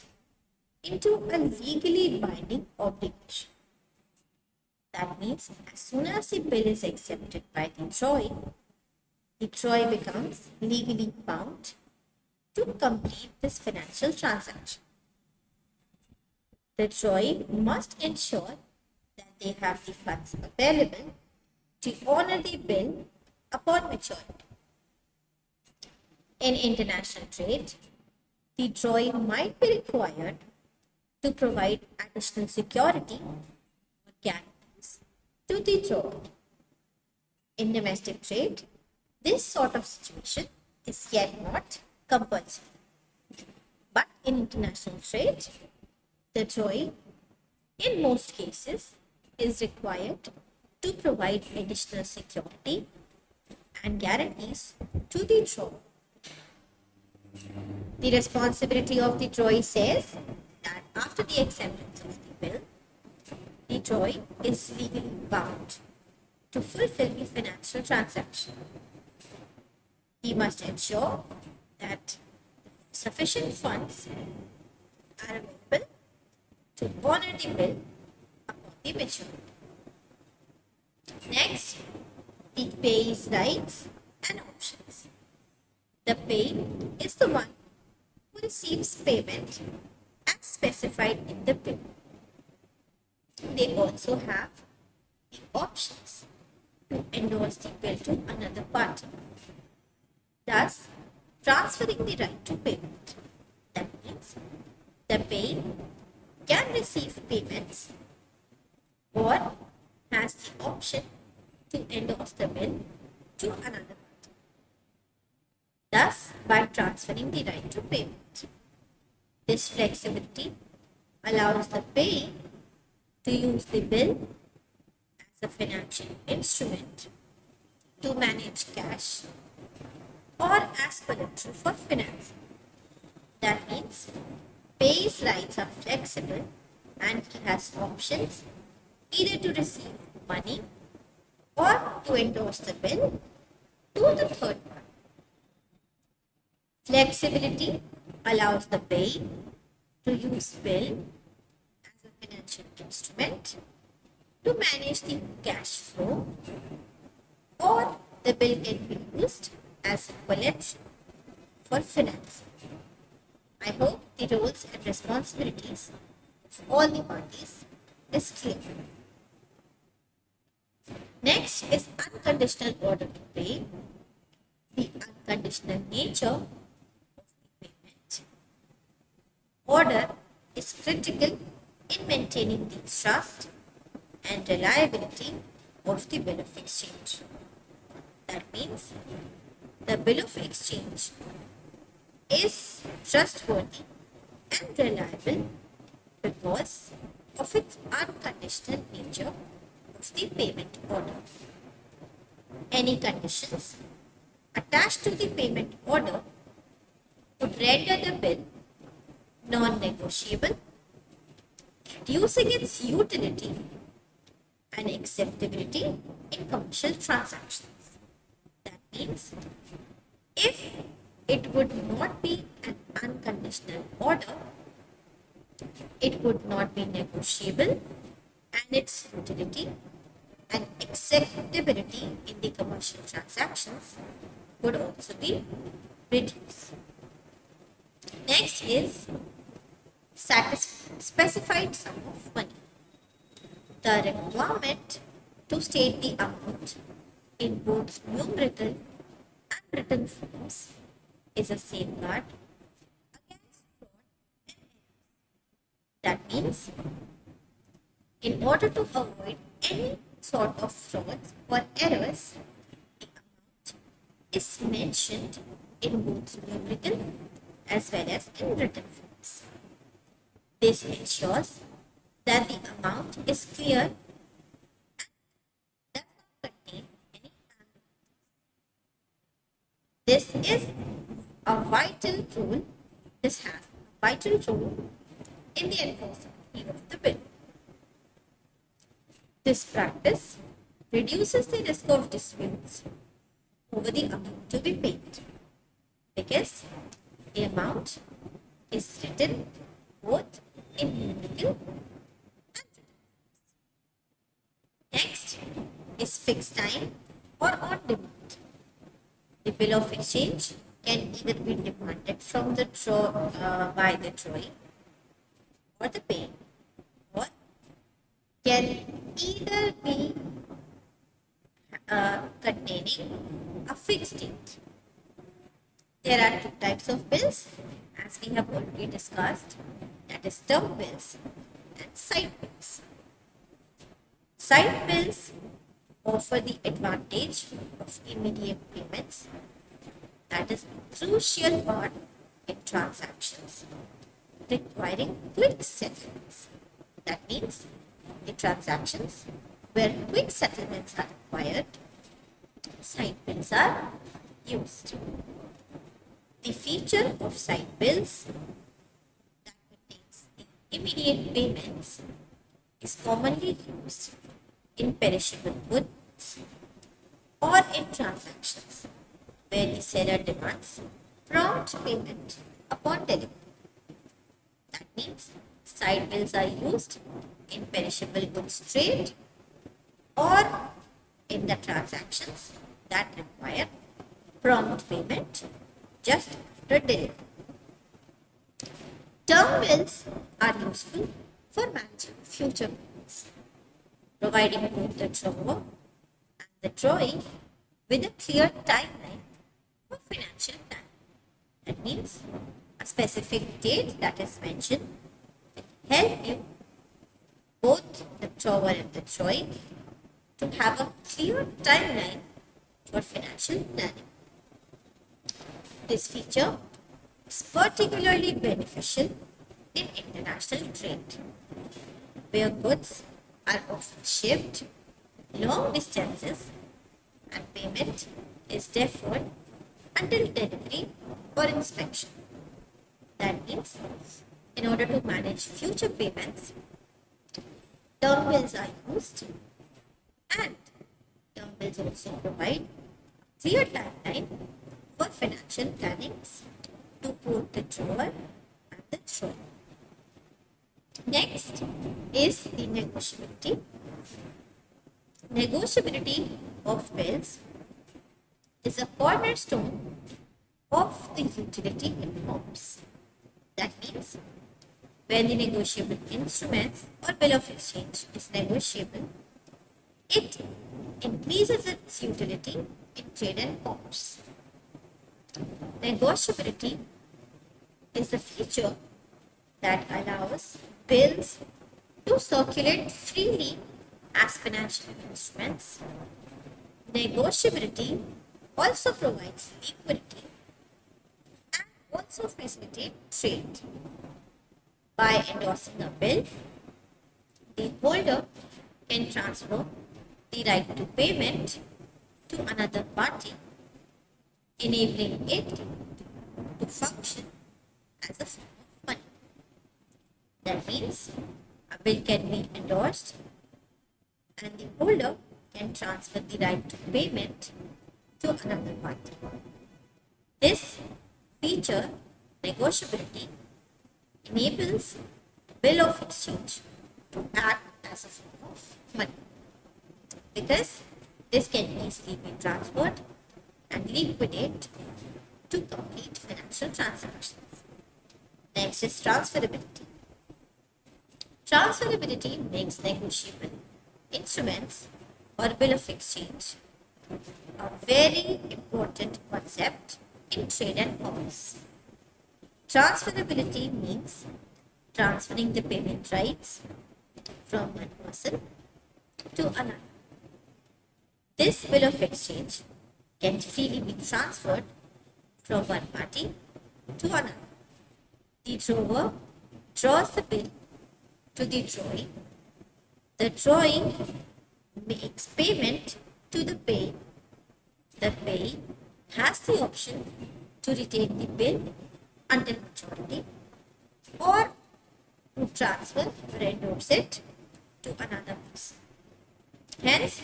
into a legally binding obligation. That means as soon as the bill is accepted by the drawer becomes legally bound to complete this financial transaction. The drawer must ensure that they have the funds available to honor the bill upon maturity. In international trade, the drawer might be required to provide additional security or guarantees to the drawer. In domestic trade, this sort of situation is yet not compulsory. But in international trade, the drawer, in most cases, is required to provide additional security and guarantees to the drawer. The responsibility of the drawer says that after the acceptance of the bill, the drawer is legally bound to fulfill the financial transaction. He must ensure that sufficient funds are available to honor the bill upon the maturity. Next, the payer's rights and options. The payer is the one who receives payment as specified in the bill. They also have the options to endorse the bill to another party, thus transferring the right to payment. That means the payer can receive payments or has the option to endorse the bill to another party, thus by transferring the right to payment. This flexibility allows the payer to use the bill as a financial instrument to manage cash or as collateral for financing. That means payer's rights are flexible and he has options either to receive money or to endorse the bill to the third party. Flexibility allows the payer to use bill financial instrument to manage the cash flow, or the bill can be used as collateral for financing. I hope the roles and responsibilities of all the parties is clear. Next is unconditional order to pay, the unconditional nature of the payment. Order is critical in maintaining the trust and reliability of the bill of exchange. That means the bill of exchange is trustworthy and reliable because of its unconditional nature of the payment order. Any conditions attached to the payment order would render the bill non-negotiable, reducing its utility and acceptability in commercial transactions. That means if it would not be an unconditional order, it would not be negotiable, and its utility and acceptability in the commercial transactions would also be reduced. Next is specified sum of money. The requirement to state the amount in both numerical and written forms is a safeguard against fraud and errors. That means, in order to avoid any sort of frauds or errors, the amount is mentioned in both numerical as well as in written forms. This ensures that the amount is clear and does not contain any ambiguities. This is a vital role. This has a vital role in the enforceability of the bill. This practice reduces the risk of disputes over the amount to be paid because the amount is written both in numerical and written. Next is fixed time or on demand. The bill of exchange can either be demanded from the by the drawing or the paying, or can either be containing a fixed date. There are two types of bills, as we have already discussed, that is term bills and side bills. Side bills offer the advantage of immediate payments, that is a crucial part in transactions requiring quick settlements. That means the transactions where quick settlements are required, side bills are used. The feature of side bills that contains the immediate payments is commonly used in perishable goods or in transactions where the seller demands prompt payment upon delivery. That means side bills are used in perishable goods trade or in the transactions that require prompt payment just after delivery. Term bills are useful for managing future payments, providing both the drawer and the drawee with a clear timeline for financial planning. That means a specific date that is mentioned will help you, both the drawer and the drawee, to have a clear timeline for financial planning. This feature is particularly beneficial in international trade, where goods are often shipped long distances and payment is deferred until delivery or inspection. That means, in order to manage future payments, term bills are used, and term bills also provide a clear timeline for financial planning to both the drawer and the drawer. Next is the negotiability. Negotiability of bills is a cornerstone of the utility in commerce. That means when the negotiable instruments or bill of exchange is negotiable, it increases its utility in trade and commerce. Negotiability is a feature that allows bills to circulate freely as financial instruments. Negotiability also provides liquidity and also facilitates trade. By endorsing a bill, the holder can transfer the right to payment to another party, enabling it to function as a form of money. That means a bill can be endorsed and the holder can transfer the right to payment to another party. This feature, negotiability, enables bill of exchange to act as a form of money because this can easily be transferred and liquidate to complete financial transactions. Next is transferability. Transferability makes negotiable instruments or bill of exchange a very important concept in trade and commerce. Transferability means transferring the payment rights from one person to another. This bill of exchange can freely be transferred from one party to another. The drawer draws the bill to the drawing. The drawing makes payment to the payee. The payee has the option to retain the bill until maturity or to transfer or endorse it to another person. Hence,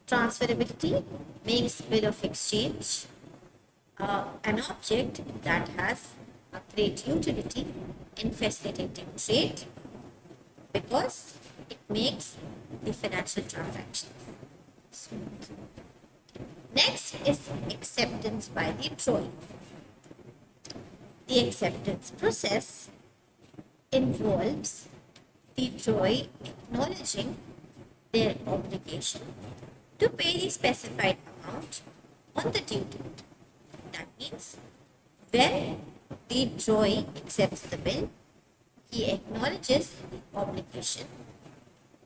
transferability makes bill of exchange an object that has a great utility in facilitating trade because it makes the financial transactions smooth. Next is acceptance by the drawee. The acceptance process involves the drawee acknowledging their obligation to pay the specified amount on the due date. That means when the drawee accepts the bill, he acknowledges the obligation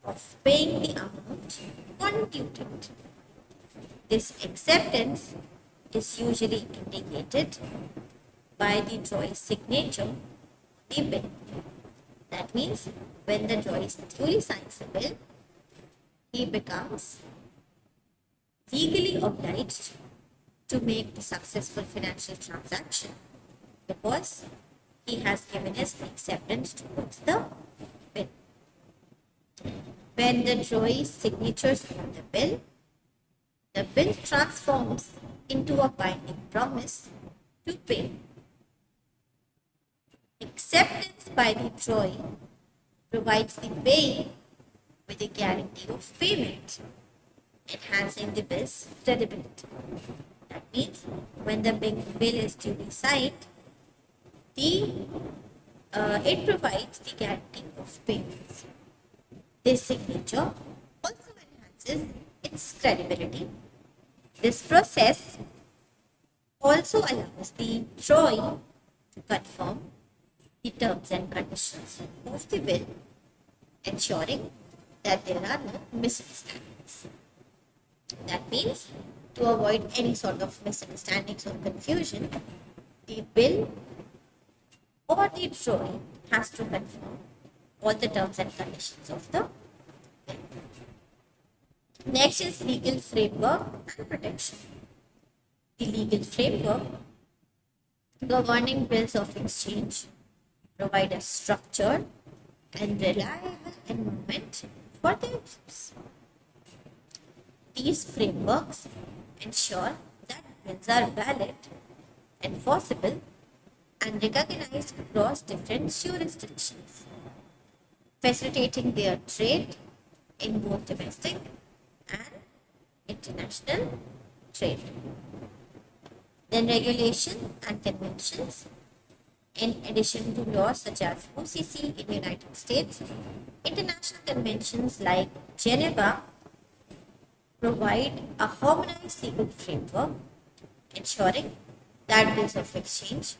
of paying the amount on due date. This acceptance is usually indicated by the drawee's signature on the bill. That means when the drawee duly signs the bill, he becomes legally obliged to make the successful financial transaction because he has given his acceptance towards the bill. When the drawee's signatures on the bill transforms into a binding promise to pay. Acceptance by the drawee provides the payee with a guarantee of payment, enhancing the bill's credibility. That means when the bill is duly signed, it provides the guarantee of payments. This signature also enhances its credibility. This process also allows the drawee to confirm the terms and conditions of the bill, ensuring that there are no misunderstandings. That means to avoid any sort of misunderstandings or confusion, the bill or the drawee has to confirm all the terms and conditions of the bill. Next is legal framework and protection. The legal framework governing bills of exchange provide a structured and reliable environment for their use. These frameworks ensure that bills are valid, enforceable, and recognized across different jurisdictions. facilitating their trade in both domestic and international trade. Then regulation and conventions. In addition to laws such as OCC in the United States, international conventions like Geneva provide a harmonized legal framework ensuring that bills of exchange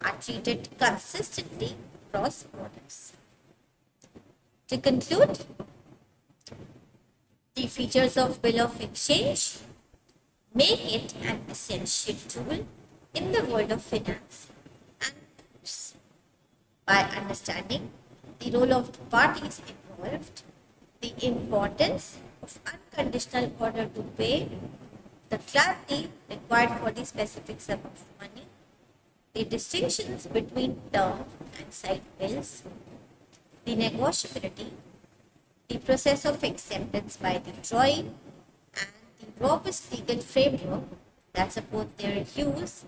are treated consistently across borders. To conclude, the features of bill of exchange make it an essential tool in the world of finance and commerce. By understanding the role of the parties involved, the importance of unconditional order to pay, the clarity required for the specific sum of money, the distinctions between term and side bills, the negotiability, the process of acceptance by the drawing, and the robust legal framework that support their use,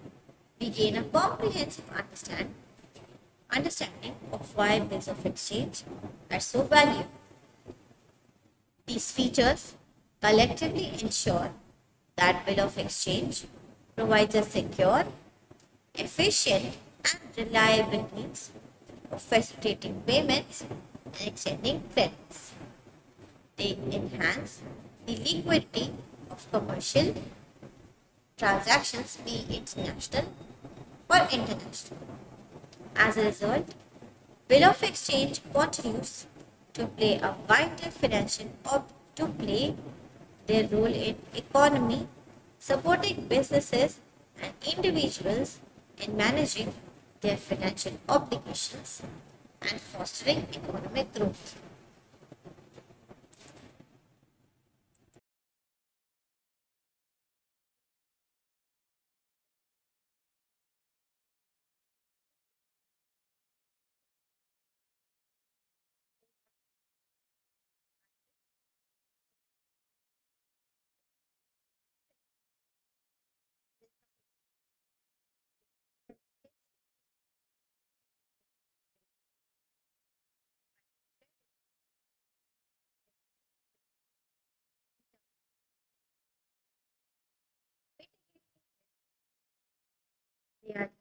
we gain a comprehensive understanding of why bills of exchange are so valuable. These features collectively ensure that bill of exchange provides a secure, efficient, and reliable means of facilitating payments and extending credits. They enhance the liquidity of commercial transactions, be it national or international. As a result, bill of exchange continues to play a vital to play their role in economy, supporting businesses and individuals in managing their financial obligations and fostering economic growth. They are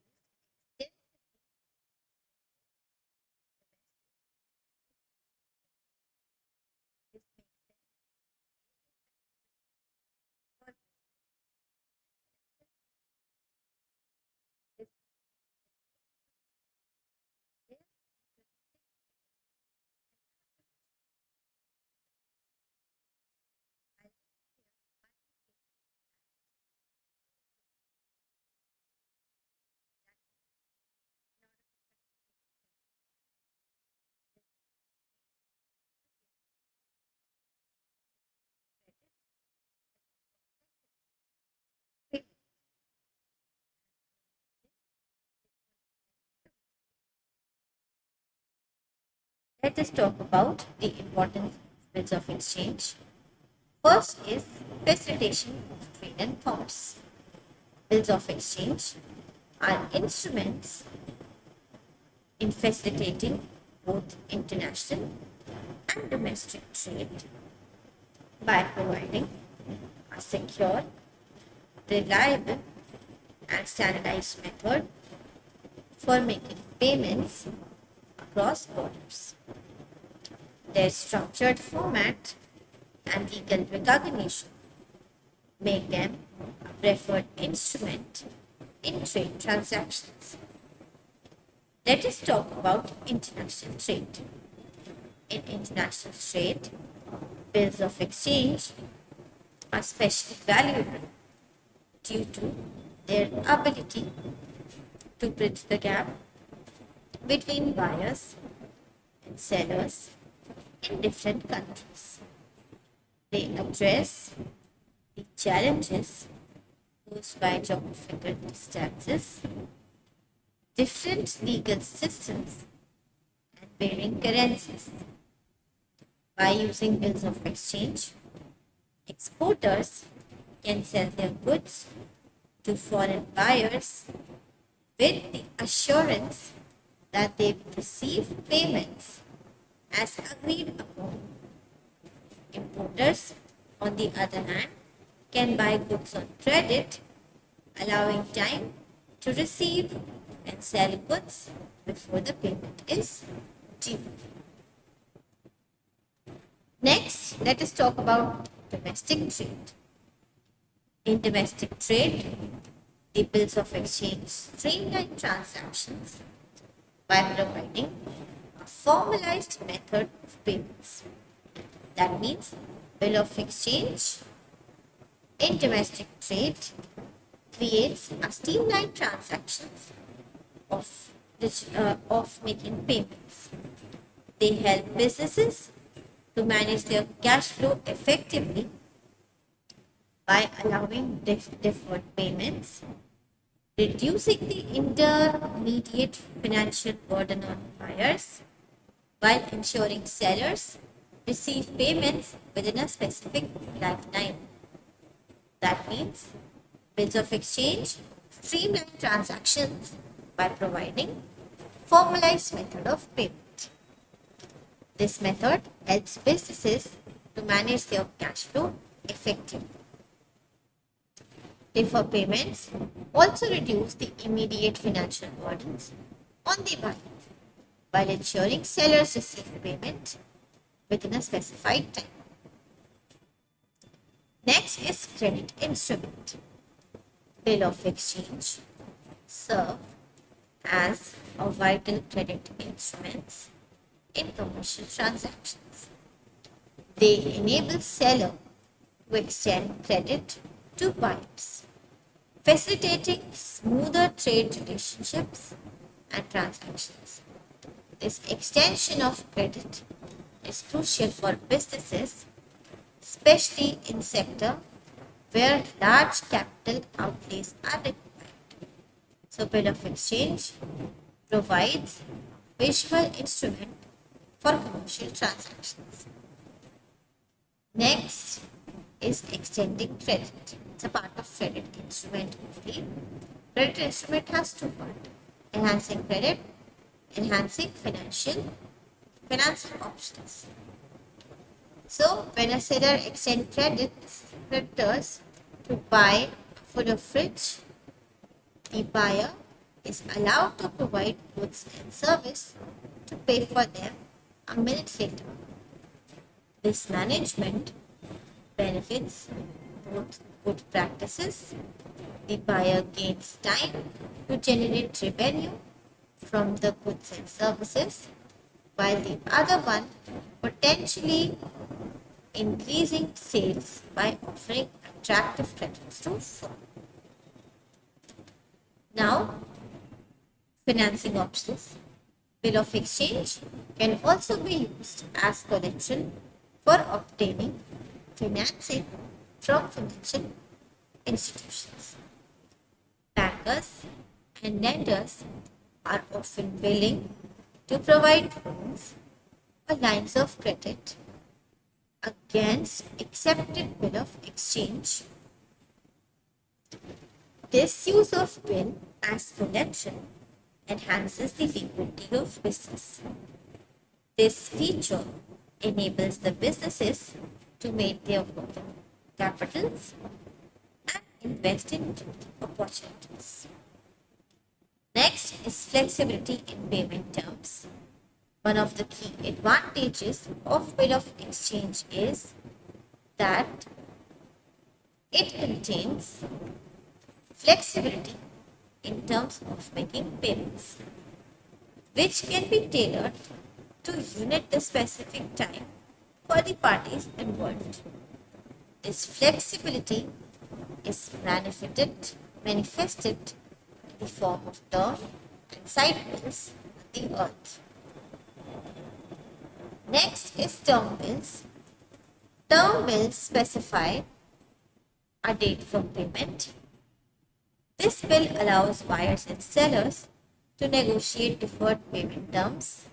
Let us talk about the importance of bills of exchange. First is facilitation of trade and commerce. Bills of exchange are instruments in facilitating both international and domestic trade by providing a secure, reliable, and standardized method for making payments across borders. Their structured format and legal recognition make them a preferred instrument in trade transactions. Let us talk about international trade. In international trade, bills of exchange are especially valuable due to their ability to bridge the gap between buyers and sellers in different countries. They address the challenges posed by geographical distances, different legal systems, and varying currencies. By using bills of exchange, exporters can sell their goods to foreign buyers with the assurance that they will receive payments as agreed upon. Importers, on the other hand, can buy goods on credit, allowing time to receive and sell goods before the payment is due. Next, let us talk about domestic trade. In domestic trade, the bills of exchange streamline transactions by providing a formalized method of payments. That means bill of exchange in domestic trade creates a streamlined transactions of making payments. They help businesses to manage their cash flow effectively by allowing deferred payments, reducing the intermediate financial burden on buyers, while ensuring sellers receive payments within a specific lifetime. That means bills of exchange streamline transactions by providing formalized method of payment. This method helps businesses to manage their cash flow effectively. Deferred payments also reduce the immediate financial burdens on the buyer while ensuring sellers receive payment within a specified time. Next is credit instrument. Bill of exchange serve as a vital credit instruments in commercial transactions. They enable seller to extend credit to buyers, facilitating smoother trade relationships and transactions. This extension of credit is crucial for businesses, especially in sector where large capital outlays are required. So bill of exchange provides a visual instrument for commercial transactions. Next is extending credit. It's a part of credit instrument only. Credit instrument has two parts: enhancing credit, enhancing financing options. So when a seller extends creditors to buy a full fridge, the buyer is allowed to provide goods and service to pay for them a minute later. This management benefits both good practices. The buyer gains time to generate revenue from the goods and services, while the other one potentially increasing sales by offering attractive credits to firm. Now, financing options. Bill of exchange can also be used as collection for obtaining financing from financial institutions. Bankers and lenders are often willing to provide loans or lines of credit against accepted bill of exchange. This use of bill as collection enhances the liquidity of business. This feature enables the businesses to make their working capitals and invest in opportunities. Next is flexibility in payment terms. One of the key advantages of bill of exchange is that it contains flexibility in terms of making payments, which can be tailored to unit the specific time for the parties involved. This flexibility is manifested in the form of term and side bills on the earth. Next is term bills. Term bills specify a date for payment. This bill allows buyers and sellers to negotiate deferred payment terms.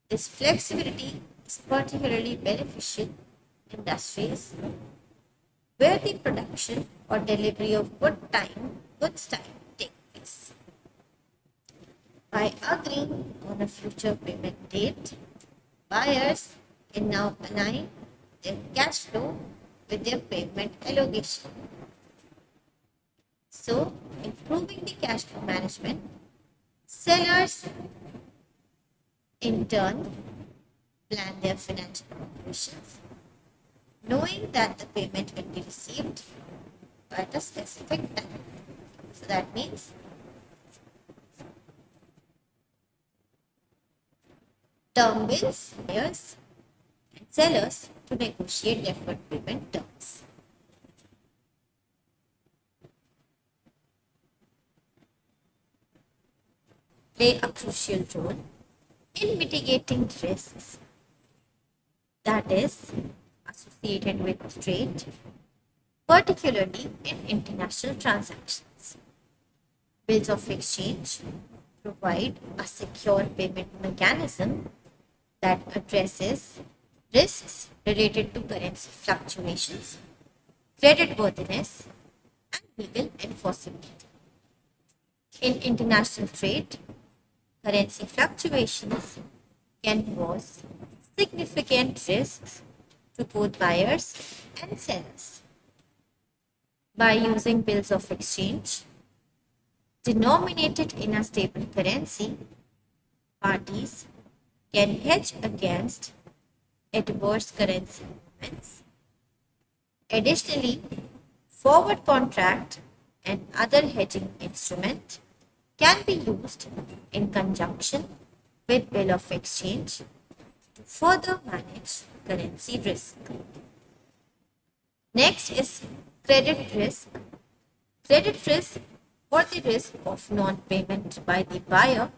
This flexibility is particularly beneficial in industries where the production or delivery of goods time take place. By agreeing on a future payment date, Buyers can now align their cash flow with their payment allocation. So, improving the cash flow management, sellers in turn plan their financial operations, knowing that the payment will be received at a specific time. So that means term bills, buyers and sellers to negotiate deferred payment terms. Play a crucial role in mitigating risks that is associated with trade, particularly in international transactions. Bills of exchange provide a secure payment mechanism that addresses risks related to currency fluctuations, creditworthiness, and legal enforceability. In international trade, currency fluctuations can cause significant risks to both buyers and sellers. By using bills of exchange denominated in a stable currency, parties can hedge against adverse currency movements. Additionally, forward contract and other hedging instrument can be used in conjunction with bill of exchange to further manage currency risk. Next is credit risk. Credit risk or the risk of non-payment by the buyer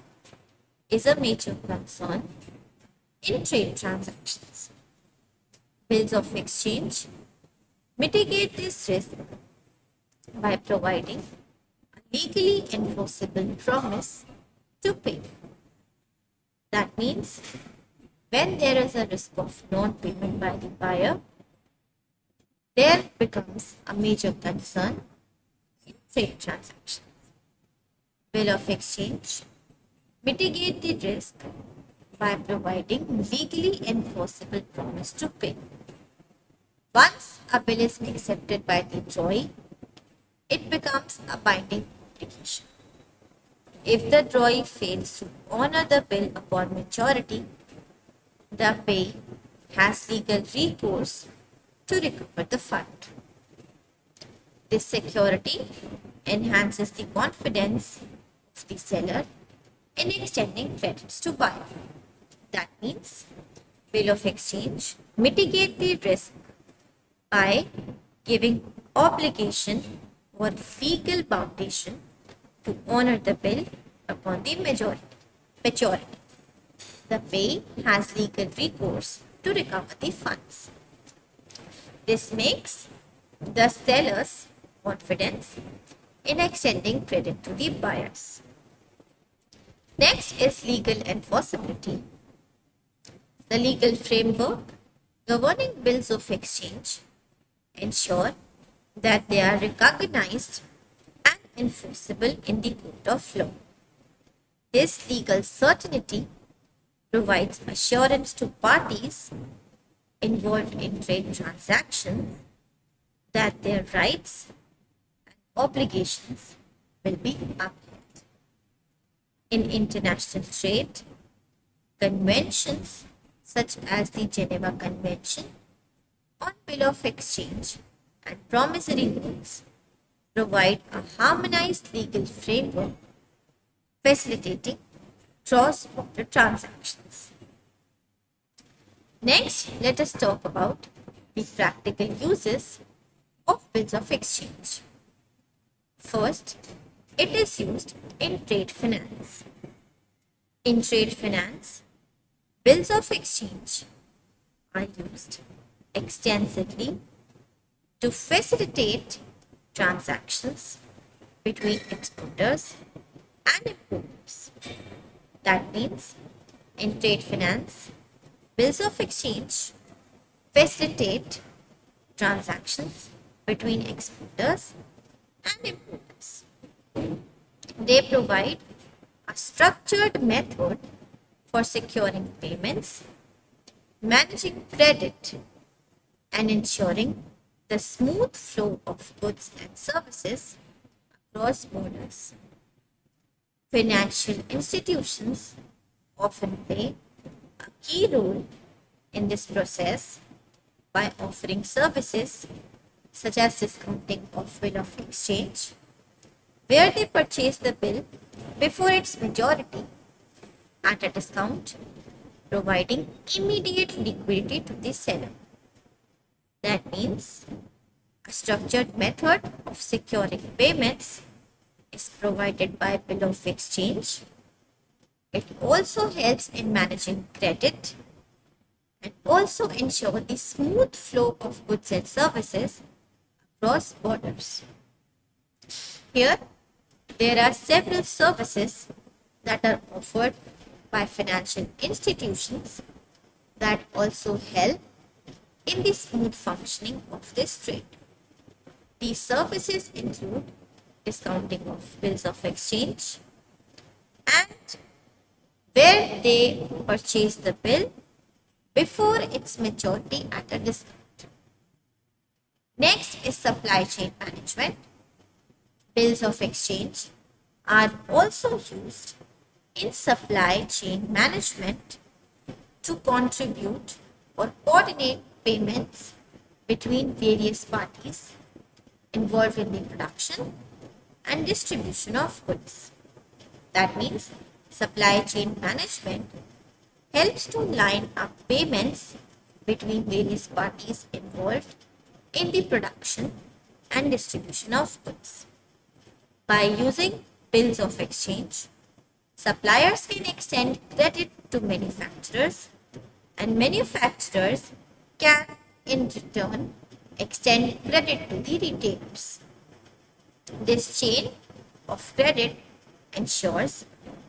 is a major concern in trade transactions. Bills of exchange mitigate this risk by providing a legally enforceable promise to pay. That means when there is a risk of non-payment by the buyer, there becomes a major concern in trade transactions. Bill of exchange mitigate the risk by providing legally enforceable promise to pay. Once a bill is accepted by the drawee, it becomes a binding obligation. If the drawee fails to honor the bill upon maturity, the payee has legal recourse to recover the fund. This security enhances the confidence of the seller in extending credits to buyer. That means bill of exchange mitigate the risk by giving obligation or legal foundation to honor the bill upon the maturity. The payee has legal recourse to recover the funds. This makes the seller's confidence in extending credit to the buyers. Next is legal enforceability. The legal framework governing bills of exchange ensure that they are recognized and enforceable in the court of law. This legal certainty provides assurance to parties involved in trade transactions that their rights and obligations will be upheld. In international trade, conventions such as the Geneva Convention on Bill of Exchange and promissory notes provide a harmonized legal framework facilitating cross-border transactions. Next, let us talk about the practical uses of bills of exchange. First, it is used in trade finance. In trade finance, bills of exchange are used extensively to facilitate transactions between exporters and importers. That means in trade finance, bills of exchange facilitate transactions between exporters and importers. They provide a structured method for securing payments managing credit, and ensuring the smooth flow of goods and services across borders. Financial institutions often play a key role in this process by offering services such as discounting of bill of exchange, where they purchase the bill before its maturity at a discount, providing immediate liquidity to the seller. That means a structured method of securing payments is provided by bill of exchange. It also helps in managing credit and also ensure the smooth flow of goods and services across borders. Here, there are several services that are offered by financial institutions that also help in the smooth functioning of this trade. These services include discounting of bills of exchange and where they purchase the bill before its maturity at a discount. Next is supply chain management. Bills of exchange are also used in supply chain management to contribute or coordinate payments between various parties involved in the production and distribution of goods. That means supply chain management helps to line up payments between various parties involved in the production and distribution of goods. By using bills of exchange, suppliers can extend credit to manufacturers and manufacturers can in return extend credit to the retailers. This chain of credit ensures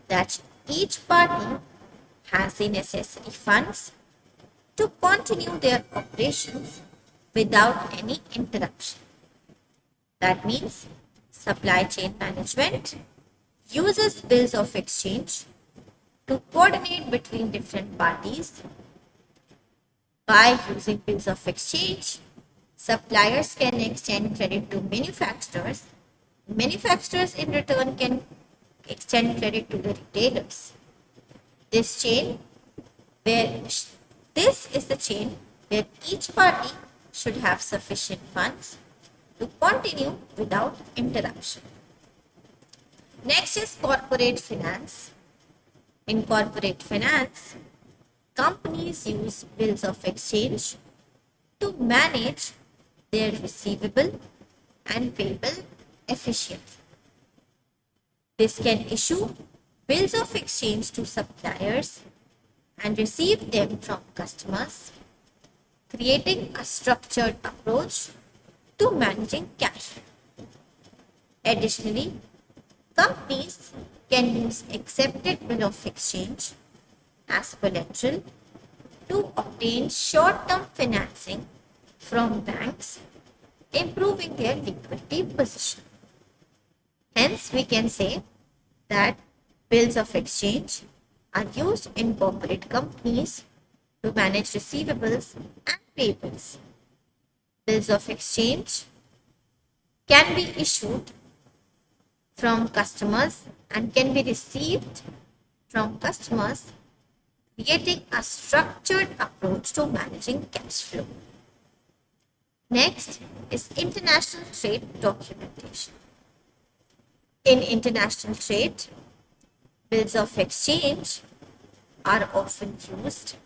that each party has the necessary funds to continue their operations without any interruption. That means supply chain management uses bills of exchange to coordinate between different parties. By using bills of exchange, suppliers can extend credit to manufacturers. Manufacturers in return can extend credit to the retailers. This is the chain where each party should have sufficient funds to continue without interruption. Next is corporate finance. In corporate finance, companies use bills of exchange to manage their receivable and payable efficiently. This can issue bills of exchange to suppliers and receive them from customers, creating a structured approach to managing cash flow. Additionally, companies can use accepted bill of exchange as collateral to obtain short-term financing from banks, improving their liquidity position. Hence, we can say that bills of exchange are used in corporate companies to manage receivables and payables. Bills of exchange can be issued from customers and can be received from customers, creating a structured approach to managing cash flow. Next is international trade documentation. In international trade, bills of exchange are often used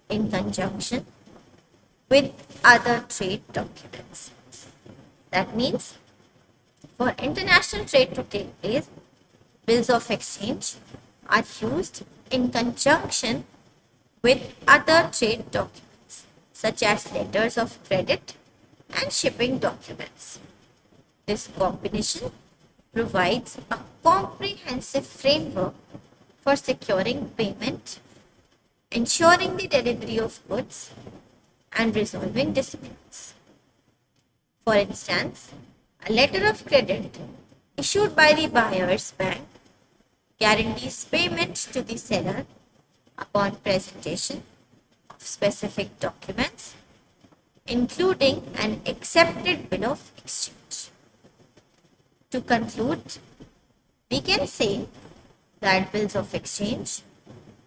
in conjunction with other trade documents. That means for international trade to take place, bills of exchange are used in conjunction with other trade documents such as letters of credit and shipping documents. This combination provides a comprehensive framework for securing payment, ensuring the delivery of goods, and resolving disputes. For instance, a letter of credit issued by the buyer's bank guarantees payment to the seller upon presentation of specific documents, including an accepted bill of exchange. To conclude, we can say that bills of exchange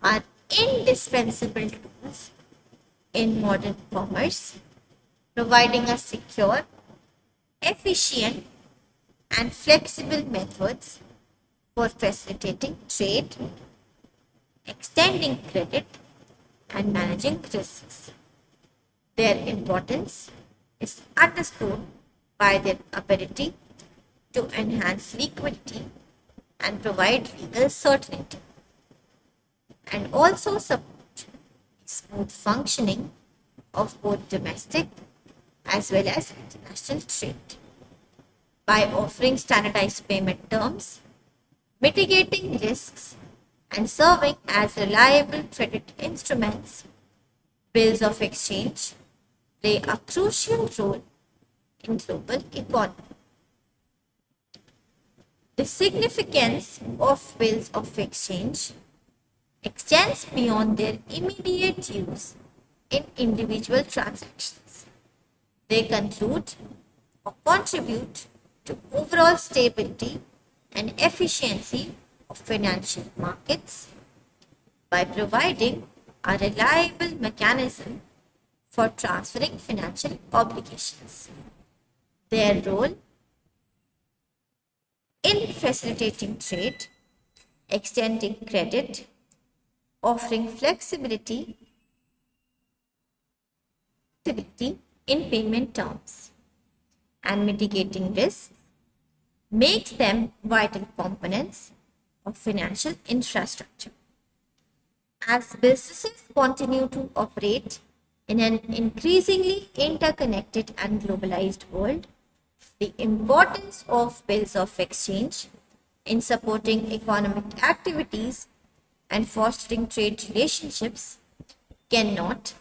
are indispensable tools in modern commerce, providing a secure, efficient, and flexible methods for facilitating trade, extending credit, and managing risks. Their importance is underscored by their ability to enhance liquidity and provide legal certainty, and also support smooth functioning of both domestic as well as international trade. By offering standardized payment terms, mitigating risks, and serving as reliable credit instruments, bills of exchange play a crucial role in global economy. The significance of bills of exchange extends beyond their immediate use in individual transactions. They conclude or contribute to overall stability and efficiency of financial markets by providing a reliable mechanism for transferring financial obligations. Their role in facilitating trade, extending credit, offering flexibility in payment terms, and mitigating risks makes them vital components of financial infrastructure. As businesses continue to operate in an increasingly interconnected and globalized world, the importance of bills of exchange in supporting economic activities and fostering trade relationships cannot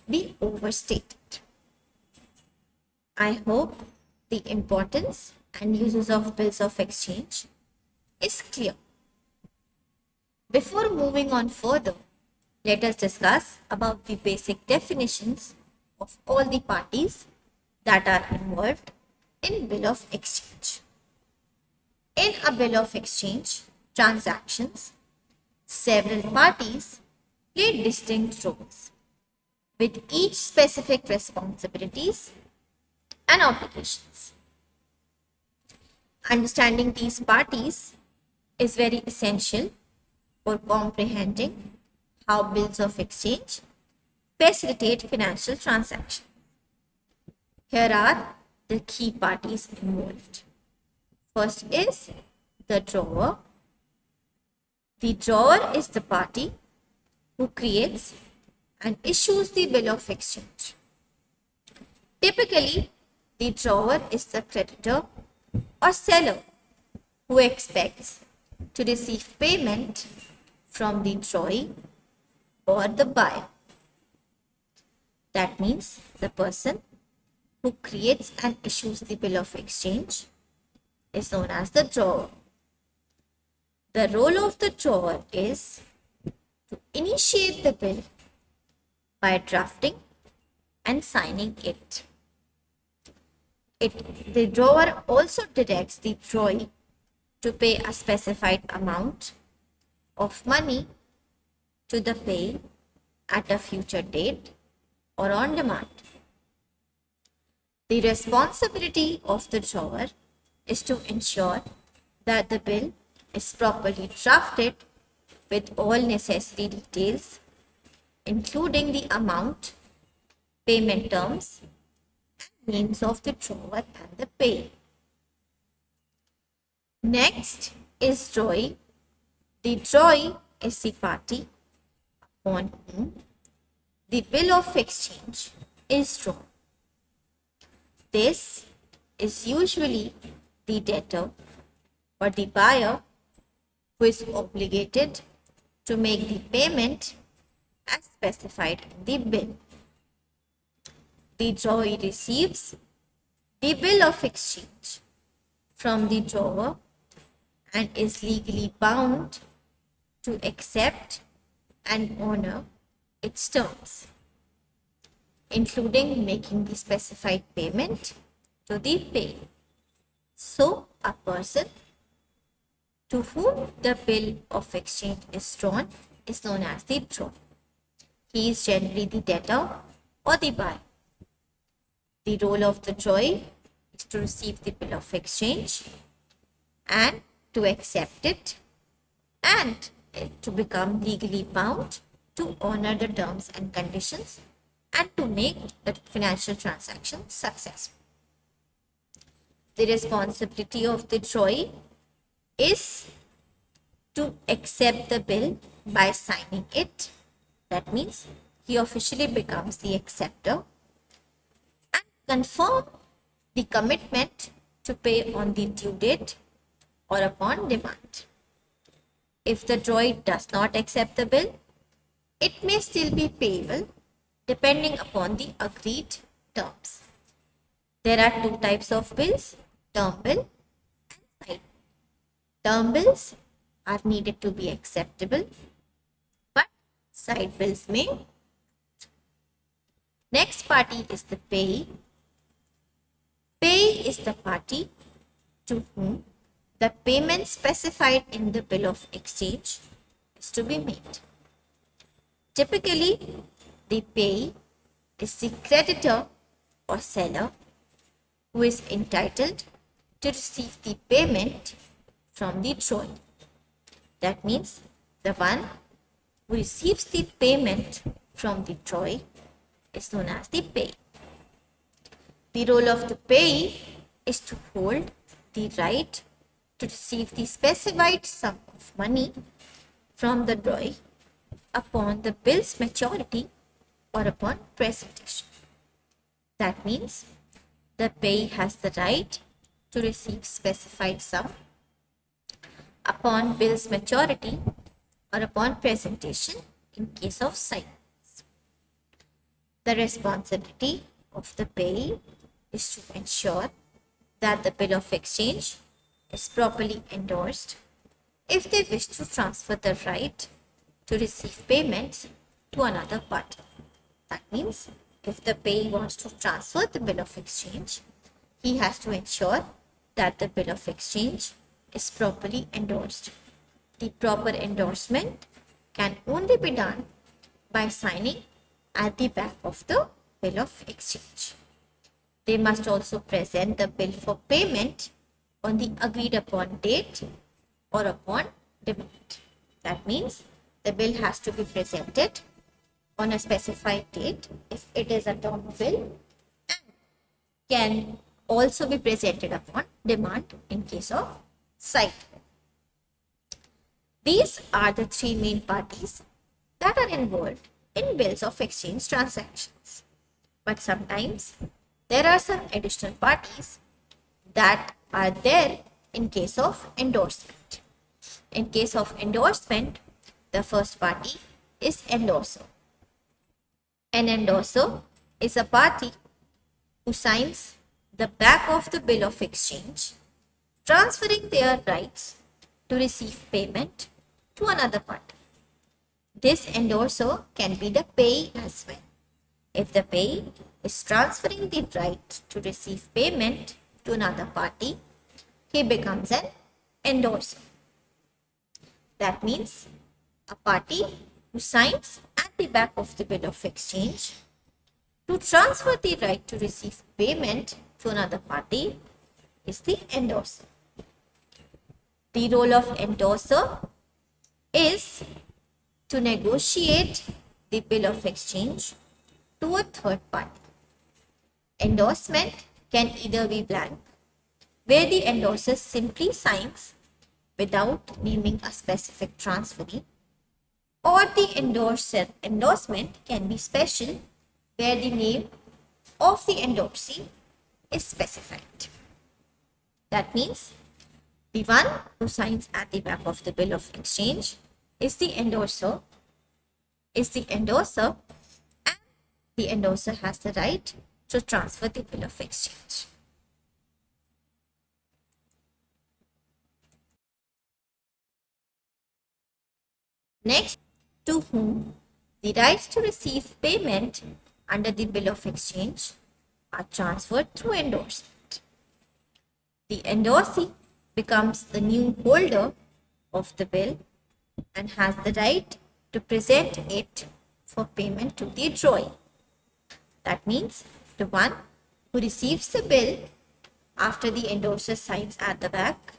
be overstated. I hope the importance and uses of bills of exchange is clear. Before moving on further, let us discuss about the basic definitions of all the parties that are involved in bill of exchange. In a bill of exchange transactions, several parties play distinct roles with each specific responsibilities and obligations. Understanding these parties is very essential for comprehending how bills of exchange facilitate financial transactions. Here are the key parties involved. First is the drawer. The drawer is the party who creates and issues the bill of exchange. Typically, the drawer is the creditor or seller who expects to receive payment from the drawee or the buyer. That means the person who creates and issues the bill of exchange is known as the drawer. The role of the drawer is to initiate the bill by drafting and signing it. The drawer also directs the drawee to pay a specified amount of money to the payee at a future date or on demand. The responsibility of the drawer is to ensure that the bill is properly drafted with all necessary details, including the amount, payment terms, and names of the drawer and the payee. Next is drawee. The drawee is the party upon whom the bill of exchange is drawn. This is usually the debtor or the buyer who is obligated to make the payment as specified in the bill. The drawee receives the bill of exchange from the drawer and is legally bound to accept and honor its terms. including making the specified payment to the payer. So, a person to whom the bill of exchange is drawn is known as the drawer. He is generally the debtor or the buyer. The role of the drawer is to receive the bill of exchange and to accept it and to become legally bound to honor the terms and conditions and to make the financial transaction successful. The responsibility of the drawer is to accept the bill by signing it. That means he officially becomes the acceptor and confirm the commitment to pay on the due date or upon demand. If the drawer does not accept the bill, it may still be payable depending upon the agreed terms. There are two types of bills, term bill and side. Term bills are needed to be acceptable, but side bills may. Next party is the payee. Payee is the party to whom the payment specified in the bill of exchange is to be made. Typically, the payee is the creditor or seller who is entitled to receive the payment from the drawer. That means the one who receives the payment from the drawer is known as the payee. The role of the payee is to hold the right to receive the specified sum of money from the drawer upon the bill's maturity or upon presentation. That means the payee has the right to receive specified sum upon bill's maturity or upon presentation in case of silence. The responsibility of the payee is to ensure that the bill of exchange is properly endorsed if they wish to transfer the right to receive payments to another party. That means if the payee wants to transfer the bill of exchange, he has to ensure that the bill of exchange is properly endorsed. The proper endorsement can only be done by signing at the back of the bill of exchange. They must also present the bill for payment on the agreed upon date or upon demand. That means the bill has to be presented on a specified date if it is a term bill and can also be presented upon demand in case of side bill. These are the three main parties that are involved in bills of exchange transactions. But sometimes there are some additional parties that are there in case of endorsement. In case of endorsement, the first party is endorser. An endorser is a party who signs the back of the bill of exchange, transferring their rights to receive payment to another party. This endorser can be the payee as well. If the payee is transferring the right to receive payment to another party, he becomes an endorser. That means a party who signs at the back of the bill of exchange to transfer the right to receive payment to another party is the endorser. The role of endorser is to negotiate the bill of exchange to a third party. Endorsement can either be blank, where the endorser simply signs without naming a specific transferee, or the endorsement can be special, where the name of the endorsee is specified. That means the one who signs at the back of the bill of exchange is the endorser, and the endorser has the right to transfer the bill of exchange. Next, to whom the rights to receive payment under the bill of exchange are transferred through endorsement. The endorsee becomes the new holder of the bill and has the right to present it for payment to the drawee. That means the one who receives the bill after the endorser signs at the back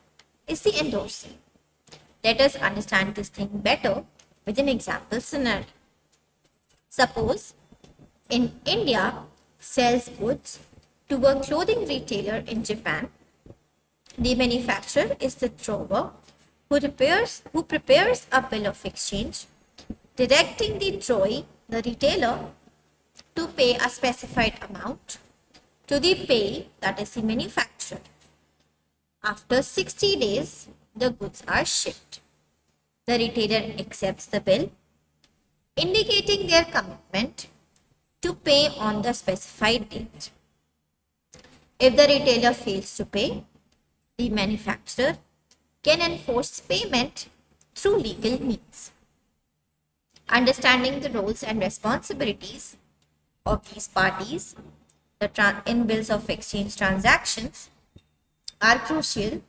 is the endorsee. Let us understand this thing better with an example scenario. Suppose in India sells goods to a clothing retailer in Japan. The manufacturer is the drawer who prepares a bill of exchange, directing the drawee, the retailer, to pay a specified amount to the payee, that is the manufacturer. After 60 days, the goods are shipped. The retailer accepts the bill, indicating their commitment to pay on the specified date. If the retailer fails to pay, the manufacturer can enforce payment through legal means. Understanding the roles and responsibilities of these parties in bills of exchange transactions are crucial